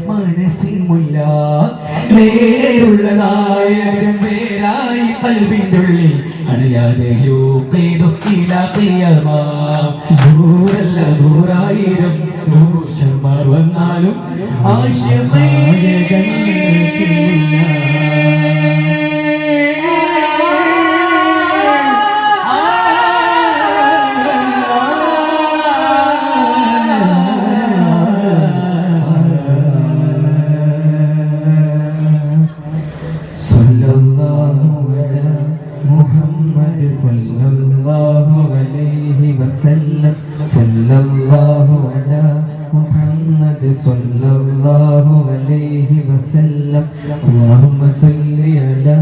മനസ്സിൽ മുല്ല നേരുള്ള നായകൻ പേരായി കൽബിന്റെ ഉള്ളിൽ അണയാതെയോ നൂറല്ല നൂറായിരം നൂറുമാർ വന്നാലും ആശയനായകൻ اللهم صل على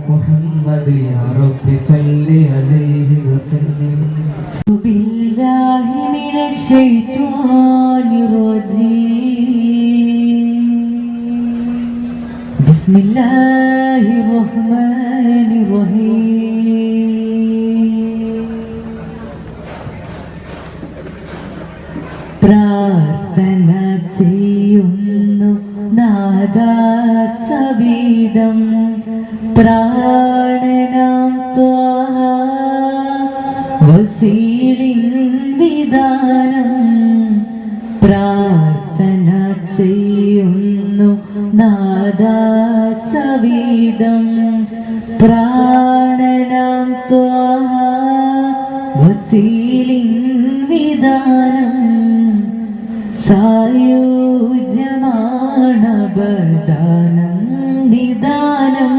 محمد يا رب صل عليه وسلم بالله من الشيطان الرجيم بسم الله الرحمن الرحيم പ്രാർത്ഥന ചെയ്യുന്നു നാദാസവീതം പ്രാണനാം ത്വാഹ വസീലിൻ വിധാനം പ്രാർത്ഥന ചെയ്യുന്നു നാദാസവീതം പ്രാണനാം ത്വാഹ വസീലിൻ വിധാനം സായുജ്യമാണബദാനം നിദാനം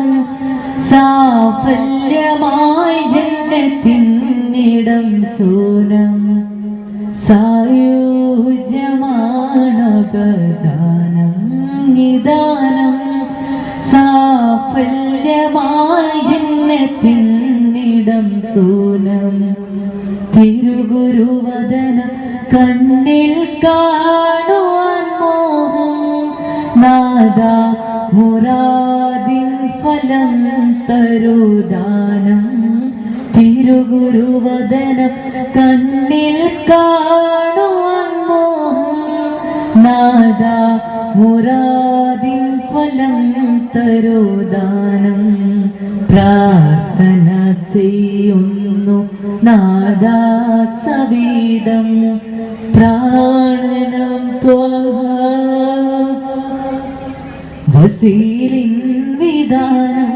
സാഫല്യമായി ജന്നത്തിന്നിടം സൂനം സായുജ്യമാണബദാനം നിദാനം സാഫല്യമായി ജന്നത്തിന്നിടം സൂനം തിരുഗുരുവദനം കണ്ണിൽ കാണുവാൻ മോഹം നാദ മുറാദിൻ ഫലം തരുദാനം തിരുഗുരുവദനം കണ്ണിൽ കാണുവാൻ മോഹം നാദ മുറാദിൻ ഫലം തരുദാനം പ്രാർത്ഥന ചെയ്യുന്നു നാദാസവീതം പ്രാണനം ത്വാഹ വസീലിൻ വിധാനം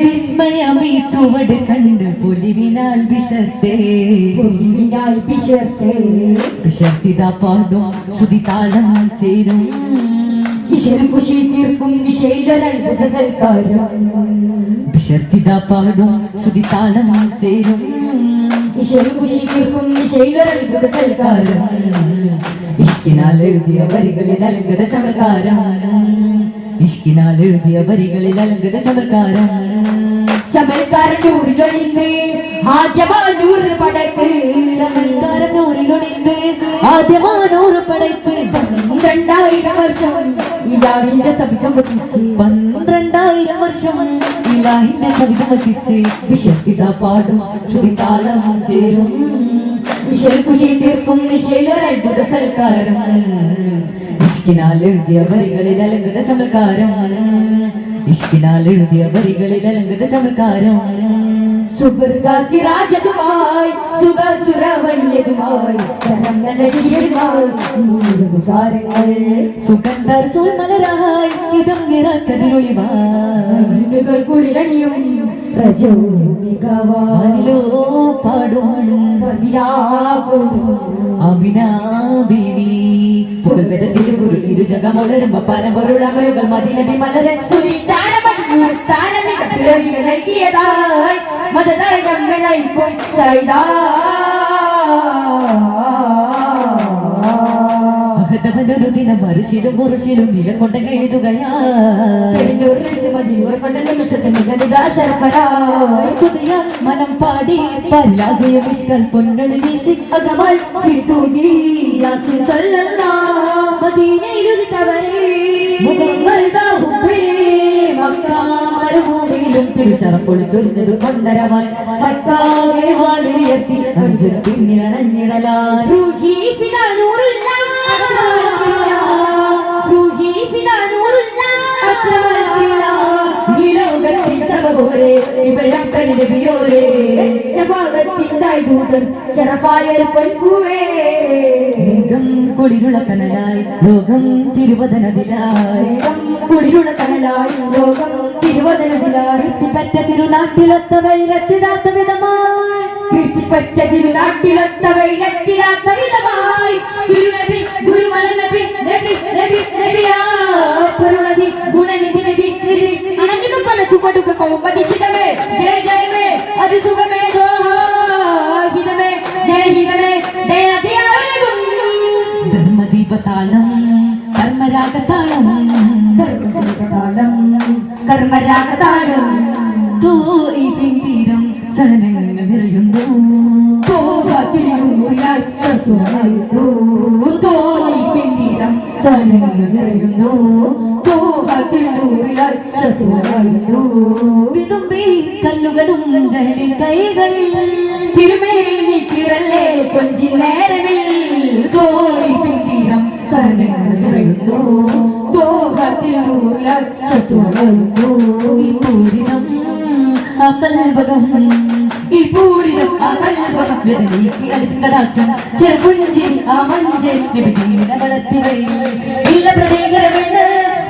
വിസ്മയമീ ചുവട് കണ്ട് പൊലിവിനാൽ വിശർത്തിത പാടും ശ്രുതി താളം ചേരും ഖുഷി തീർക്കും വിശൈലൊരത്ഭുത സൽക്കാരം വിശർത്തിത പാടും ശ്രുതി താളം ചേരും ഖുഷി തീർക്കും വിശൈലൊരത്ഭുത സൽക്കാരം ഇഷ്കിനാൽ എഴുതിയ വരികളിൽ അലങ്കത ചമൽക്കാരം ഇഷ്കിനാൽ എഴുതിയ വരികളിൽ അലങ്കത ചമൽക്കാരം ചമൽക്കാരൻ നൂറിലൊളിந்து ആദ്യമാനൂർ പടക്ക് ചമൽക്കാരൻ നൂറിലൊളിந்து ആദ്യമാനൂർ പടക്ക് 12,000 വർഷം ഇലാഹിന്റെ സവിധം വസിച്ച് 12,000 വർഷം ഇലാഹിന്റെ സവിധം വസിച്ച് വിശർത്തിത പാടും ശ്രുതി താളം ചേരും വിശൽ ഖുഷി തീർക്കും വിശയിലൊരത്ഭുത സൽക്കാരം ഇഷ്കിനാൽ എഴുതിയ വരികളിൽ അലങ്കത ചമൽക്കാരം ഇഷ്കിനാൽ എഴുതിയ വരികളിൽ അലങ്കത ചമൽക്കാരം സുബർഗാസിരാജതുമായി സുഖസുരവണിയതുമായി സുഗന്ധർ സോമലരായി ഇതം നിറക്കതിരൊളിവായി കുളിരണിയും വാനിലോ പാടും അമിനാ ബീവി പുകൽപെട്ട തിരുകുരു ഇരുജകമൊളരുമ്പ പരമ്പൊരുളമരുകൾ മദിനബി മലരെ നൽകിയതായി മതദൈവം ചെയ്താ മഹതവനൊരു ദിനം മറുശിലും മുറുശിലും നിലകൊണ്ട പുതിയ മനം പാടി പല്ലാകയ വിഷ്കൽ പൊന്നളി വീശി അകമൽ ചിരിതൂകി യാസിൻ സല്ലല്ലാഹ് മദീനയിലുദിത്തവരേ മുഖം വലുതാവുമ്പേ മക്കാമരുഭൂമിയിലും തിരുശറപ്പൊളിച്ചൊരിഞ്ഞത് കൊണ്ടരമായി മക്കാകെ വാലുയർത്തി പിന്നിലണഞ്ഞിടലാൽ റൂഹി ഫിദാ നൂറുല്ലാഹ് റൂഹി ഫിദാ നൂറുല്ലാഹ് ഈ ലോകത്തിൻ സഭപോരെ ഇവരക്കനി നബിയോരെ ശഫാഅത്തിനായി ദൂതർ ശറഫായൊരു പൊൻപൂവേ മേഘം കുളിരുള്ള കനലായി ലോകം തിരുവദനതിലായി കുളിരുള്ള കനലായി ലോകം തിരുവദനതിലായി കീർത്തിപ്പറ്റ തിരുനാട്ടിലൊത്ത വെയിലെത്തിടാത്ത വിധമായി കീർത്തിപ്പറ്റ തിരുനാട്ടിലൊത്ത വെയിലെത്തിടാത്ത വിധമായി തിരുനബി ഗുരുമല നബി നബി നബി നബിയാ പരുണതി ഗുണനിധി നിധി നിധി അണഞ്ഞു പല ചുവടുകൾ കോമ്പതിച്ചിടമേ ജയ ജയമേ അതിസുഖമേ ഹിതമേ ജയ ഹിതമേ ദയതിയാകും ധർമ്മദീപതാളം കർമ്മരാഗതാളം കർമ്മരാഗതാളം കർമ്മരാഗതാളം തോയിഫിൻ തീരം സഹനങ്ങൾ നിറയുന്നു തോഹത്തിലൂറിയായി ചത്തുവായിരുന്നു തോയിഫിൻ തീരം സഹനങ്ങൾ നിറയുന്നു തോഹത്തിലൂറിയായി ചത്തുവായിരുന്നു വിതുമ്പി കല്ലുകളും ജഹലിൻ കൈകളിൽ തിരുമേനി തിരല്ലേ കൊഞ്ചി നേരമിൽ തോയിഫിൻ തീരം സഹനങ്ങൾ നിറയുന്നു തോഹത്തിലൂറിയായി ചത്തുവായിരുന്നു ഈ പൂരിതം ആ കൽവകം ഈ പൂരിതം ആ കൽവകം വ്യതനീക്കി അലിപ്പിക്കടാക്ഷം ചെറുപുഞ്ചിരി ആ മഞ്ചരി നിബിധീന വളർത്തി വഴി ഇല്ല പ്രതീകരമെന്ന്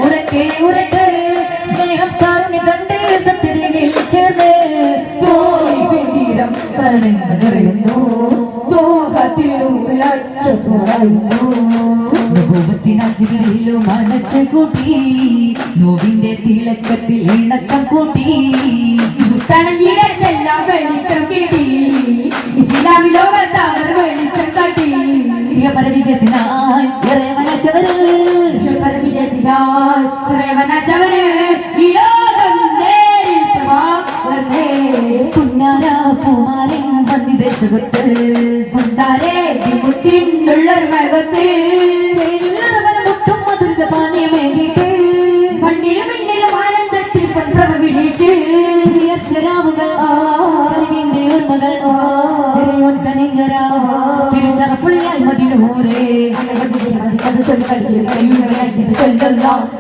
ഉറക്കെ ഉറക്കെ സ്നേഹം കാരുണ്യം കണ്ട് സത്യതയിൽ ചേർന്ന് തോയി പിന്നീരം സരണങ്ങൾ നിറയുന്നു തോഹത്തിലൂറിയായി ചത്തുവായിരുന്നു നബൂവത്തിനാൽ ജിബ്രീലും അണച്ചു കൂട്ടി നോവിന്റെ തിളക്കത്തിൽ ഇണക്കം കൂട്ടി തണഞ്ഞിടത്തെല്ലാം വെളിച്ചം കിട്ടി ഇസ്ലാമി ലോകത്ത് അവർ വെളിച്ചം കാട്ടി പരവിജയത്തിനായി ഇറവനച്ചവര് പരവിജയത്തിനായി ഇറവനച്ചവര് ഈ ലോകം നേരിൽ പ്രഭാവർന്നേ പുന്നാര പൂമാരൻ വന്നി ദേശകൊത്ത് കൊണ്ടാരേ വിമുക്തി മുത്തിനുള്ളൊരു മകത്ത് മുട്ടും മധുര പാനീയമേകിട്ട് മണ്ണിലും മിന്നിലും ആനന്ദത്തിൽ പൊൻപ്രഭ വിളിച്ച് ശരാവുകൾ കളിവിന്റെ ഓർമ്മകൾ കനിഞ്ഞര തിരുസറപ്പുള്ളിയാൽ മതിലൂരേ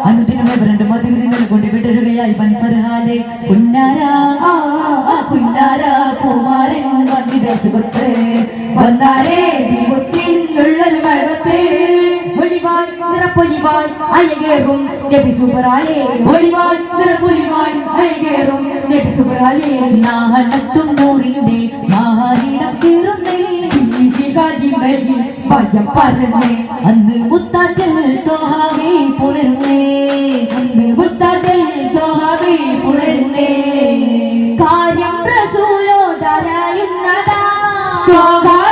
അനുദിനമേ രണ്ട് മതിൽ കൊണ്ട് വിടരുകയായി പൻഫർഹാലെ പുന്നാരാ പൂമാരൻ വന്നിദേശത്ത് വന്നാരേ ദീപത്തിനുള്ളൊരു മഴവത്ത് ഒളിവാൾ നിറപ്പൊലിവാൾ അയകേറും നബി സുബ്രാലേ ഒളിവാൾ നിറപ്പൊലിവാൾ അയകേറും നബി സുബ്രാലേ നാളത്തും നൂറിന്റെ നാളിടം കീറുന്നേ ഭയം പറഞ്ഞേ അന്ന് മുത്താറ്റൽ തോഹാവേ പുണരുന്നേ അന്ന് മുത്താറ്റൽ തോഹാവേ പുണരുന്നേ കാര്യം റസൂലോടറിയുന്നതാ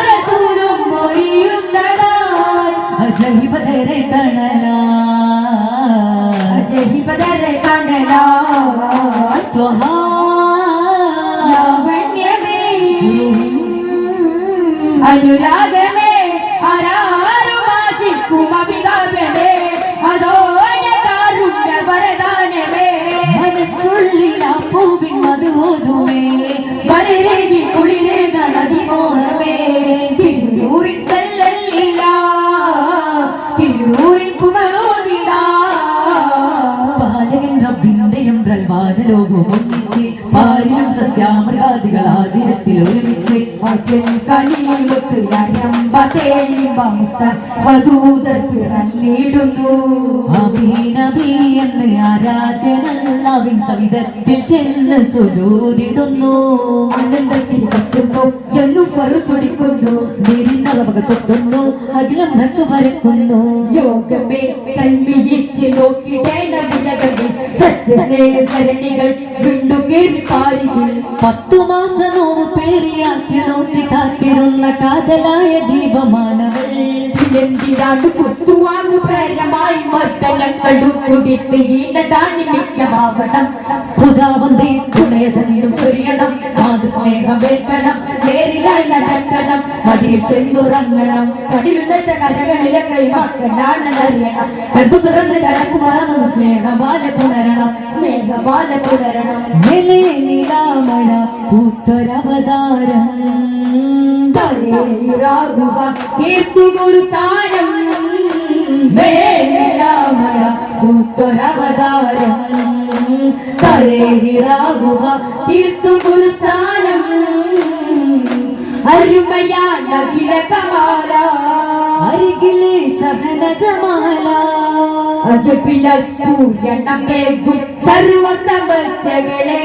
റസൂലും മൊഴിയുന്നതാ അജഹിബദരെ കണലാ അജഹിബദരെ കണലാ ത്വഹാ ലാവണ്യമേ അനുരാഗമേ ആരാരുമാശിക്കും അഭികാമ്യമേ അതോടെ കാരുണ്യ വരദാനമേ മനസ്സുള്ളിൽ ആ പൂവിൻ മധുവോതുമേ വരരേകി കുളിരേക നദിമോഹമേ തിരുവൂരിൻ സല്ലല്ലില്ല തിരുവൂരിൻ പുകളോതിടാ പാലകൻ റബ്ബിന്റെ എംബ്രൽവാനലോകം ഒന്നിച്ച് പാരിലും സസ്യാമൃഗാദികൾ ആദിനത്തിൽ ഒരുമിച്ച് പിറന്നിടുന്നു എന്ന് ആരാധനല്ലാവിൻ സവിധത്തിൽ ചെന്ന് സുജൂദിടുന്നു ആനന്ദത്തിൽ കത്തുന്നു എന്നും പറുതുടിക്കുന്നു നീരിന്നളവകൾ തൊട്ടുന്നു അഖിലം നക്ക് പരക്കുന്നു യോഗമേ കൺവിജിച്ച് നോക്കിടേണ്ട വിലകളിൽ സത്യസ്നേഹ സരണികൾ വീണ്ടുകേറി പാരികൾ 10 മാസം നോവ് പേരിയാറ്റി നോക്കി കാത്തിരുന്ന കാതലായ ദീപമാനവൾ എന്തിനാണ് കുത്തുവാങ്ങു പ്രേരമായി മർദ്ദനങ്ങളും കുടിത്ത് ഈനതാണ് മിക്കമാവണം ഖുദാവന്തേ തുണയതെന്നും ചൊരിയണം മാതൃസ്നേഹമേൽക്കണം നേരിലായി നടക്കണം മടിയിൽ ചെന്നുറങ്ങണം കടിലുന്നത്തെ കരകളിലെ കൈമാക്കലാണെന്നറിയണം കണ്ടു തുറന്ന് കരക്കുമാറുന്ന സ്നേഹമാല പുണരണം സ്നേഹമാല പുണരണം മേലെ നിലാമഴ പൂത്തൊരവതാരം സ്ഥാനം മേലാമഴ പൂത്തൊരവതാരം തലേഹിറാകുക തീർത്തുകൊരു സ്ഥാനം അരുമയാകില കമാല അരികിലെ സഹന ജമാല അജപിലും സർവ സമസ്യകളെ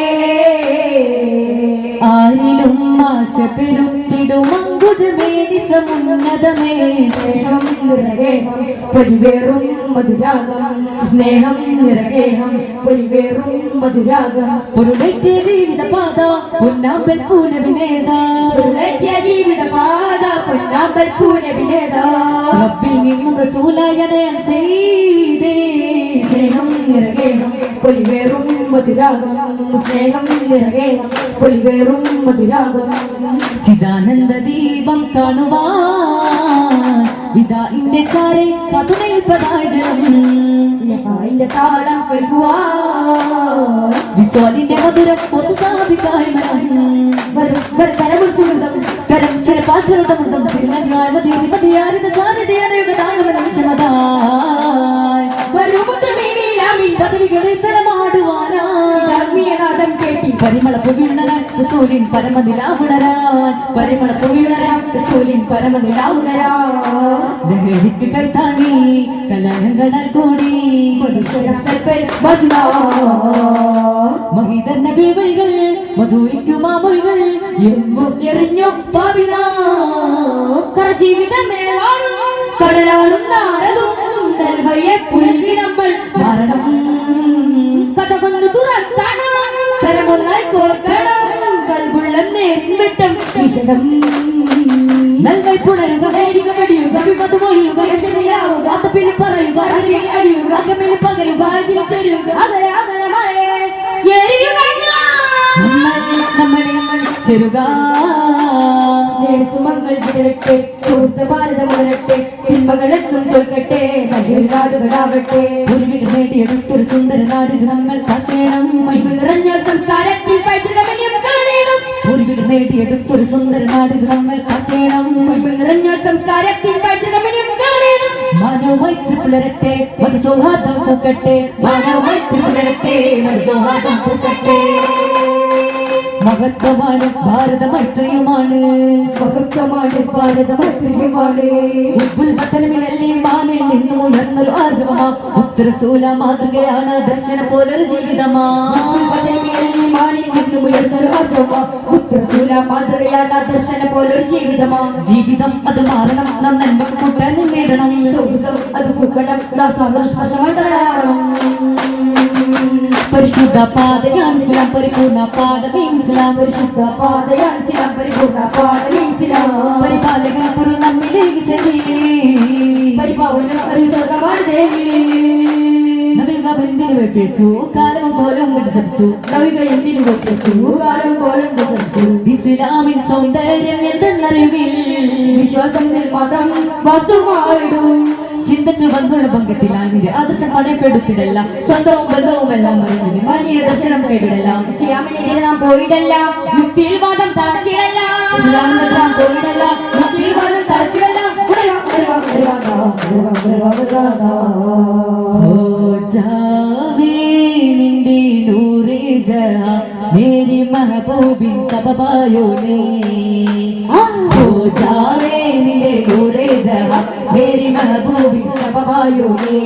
ആരിലും ആശ പെരുത്തിടും അങ്കുജമേനി സമുന്നതമേ സ്നേഹം നിറഗേഹം പൊലിവേറും മധുരാഗം സ്നേഹം നിറഗേഹം പൊലിവേറും മധുരാഗം പൊരുളേറ്റ ജീവിതപാത പൊന്നാമ്പൽ പൂനവിനേത പൊരുളേറ്റ ജീവിതപാത പൊന്നാമ്പൽ പൂനവിനേത റബ്ബിൽ നിന്നും റസൂലായ നയൻ ചെയ്തേ സ്നേഹം നിറഗേഹം പൊലിവേറും മധുരാഗം സ്നേഹം നിറഗേഹം പൊലിവേറും മധുരാഗം ചിദാനന്ദ ദീപം കാണുവാൻ വിദാഇന്റെ ചാരെ പതുനിൽപ്പതായി ജനം യഹായിന്റെ താളം കേൾക്കുവാൻ വിസ്വാലിന്റെ മധുരം ഒത്തു സാപിക്കായി മനം കരമുൽ സുഗന്ധം കരം ചിരപാശ്രതമൃതം തിരുനന്മാർ മതിരി മതിയാരിത സാധ്യതയാണ് യുഗതാകുന്ന നിമിഷമതായി പദവികളെ തലമാടുവാനാത്മീയനാഥം കേട്ടി പരിമളപ്പ് വീണരാൻ റസൂലിൻ പരമനിലാവുണരാൻ പരിമളപ്പ് വീണരാൻ റസൂലിൻ പരമനിലാവുണരാൻ ലഹരിക്ക് കൈത്താങ്ങി കലഹങ്ങളാൽ കൂടി മഹിതർ നബി വഴികൾ മധുരിക്കും ആ മൊഴികൾ എങ്ങും എറിഞ്ഞു പാപിനാ കരജീവിതമേ കടലാടും നാരതും വഴിയെ പുൽകി നമ്മൾ മരണം കഥ കൊന്നു തുറക്കണം കരമൊന്നായി കോർക്കണം കൽബുള്ളം നേരിൻ വിട്ടം വിഷണം നൽകൈ പുണരുക നേരിക വെടിയുക വിപത്ത് മൊഴിയുക രക്ഷമില്ലാവുക അത്തപ്പിൽ പറയുക അറിവിൽ അഴിയുക അകമിൽ പകരുക അതിൽ ചെരുക അകലെ അകലെ മറയെ എരിയുക നമ്മളെ ചെരുക സ്നേഹസുമങ്ങൾ വിടരട്ടെ സുഹൃത്ത് ഭാരതമുറ പെരുകട്ടെ നല്ലൊരു നാടുകളാവട്ടെ പൂർവികർ നേടിയെടുത്തൊരു സുന്ദര നാടിത് നമ്മൾ കാക്കണം മഹിമ നിറഞ്ഞ സംസ്കാരത്തിൽ പൈതൃകമന്യം കാണണം പൂർവികർ നേടിയെടുത്തൊരു സുന്ദര നാടിത് നമ്മൾ കാക്കണം മഹിമ നിറഞ്ഞ സംസ്കാരത്തിൽ പൈതൃകമന്യം കാണണം മാനവമൈത്രി പുലരട്ടെ മതസൗഹാർദ്ദം പൂക്കട്ടെ മാനവമൈത്രി പുലരട്ടെ സൗഹാർദ്ദം പൂക്കട്ടെ മഹത്വമാണ് ഭാരതമൈത്രിയുമാണ് മഹത്വമാണ് ഭാരതമൈത്രിയുമാണ് ഉൽപ്പത്തനമിനല്ലേ മാനിൽ നിന്നും ഉയർന്നൊരു ആർജവമാ ഉത്തരസൂല മാതൃകയാണ് ദർശന പോലൊരു ജീവിതമാ മാതൃകയാണ് ദർശന പോലൊരു ജീവിതമാ ജീവിതം അത് മാറണം നാം നന്മ കൂട്ടാൻ നിന്നിടണം സൗഹൃദം അത് പൂക്കണം നാം സന്തോഷമായി തയ്യാറാവണം പരിശുദ്ധ പാതയാണ് ഇസ്ലാം പരിപൂർണ പാഠമേ ഇസ്ലാം പരിശുദ്ധ പാതയാണ് ഇസ്ലാം പരിപൂർണ പാഠമേ ഇസ്ലാം പരിപാലകൻ പൊരുൾ നമ്മിലേക്ക് ചെല്ലി പരിപാവനം ഒരു സ്വർഗമാണ് ദേവി നവിക എന്തിനു വെപ്പിച്ചു കാലം പോലും വികസിപ്പിച്ചു നവിക എന്തിനു വെപ്പിച്ചു കാലം പോലും വികസിച്ചു ഇസ്ലാമിൻ സൗന്ദര്യം എന്തെന്നറിയുകയിൽ വിശ്വാസത്തിൽ മാത്രം വസ്തുവായിടും ചിന്തക്ക് വന്നുള്ള പങ്കത്തിലാണ് ആദർശം പടയപ്പെടുത്തിടല്ല സ്വന്തവും ബന്ധവുമെല്ലാം അറിഞ്ഞു വലിയ ദർശനം കൈവിടല്ല ഇസ്ലാമിനെതിരെ നാം പോയിടല്ല യുക്തിയിൽ വാദം തളച്ചിടല്ല ഇസ്ലാമിനെ നാം പോയിടല്ല മുക്തിയിൽ വാദം തളച്ചിടല്ല നിന്റെ നൂറേ ജഹാ മേരി മെഹബൂബിൻ സബബായോനേ हो जावे निले नूरे जहां मेरी महबूबी സബബായോനേ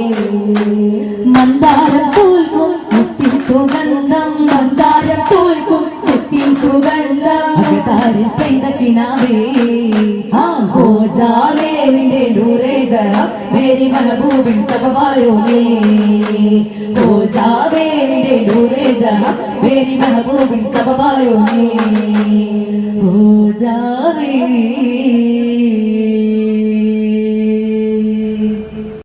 മന്ദാരം തോൽക്കും മുത്തിൻ സുഗന്ധം മന്ദാരം തോൽക്കും മുത്തിൻ സുഗന്ധം അകതാരിൽ പെയ്ത കിനാവേ हो जावे निले नूरे जहां मेरी महबूബിൻ സബബായോനേ हो जावे निले नूरे जहां मेरी महबूബിൻ സബബായോനേ हो जावे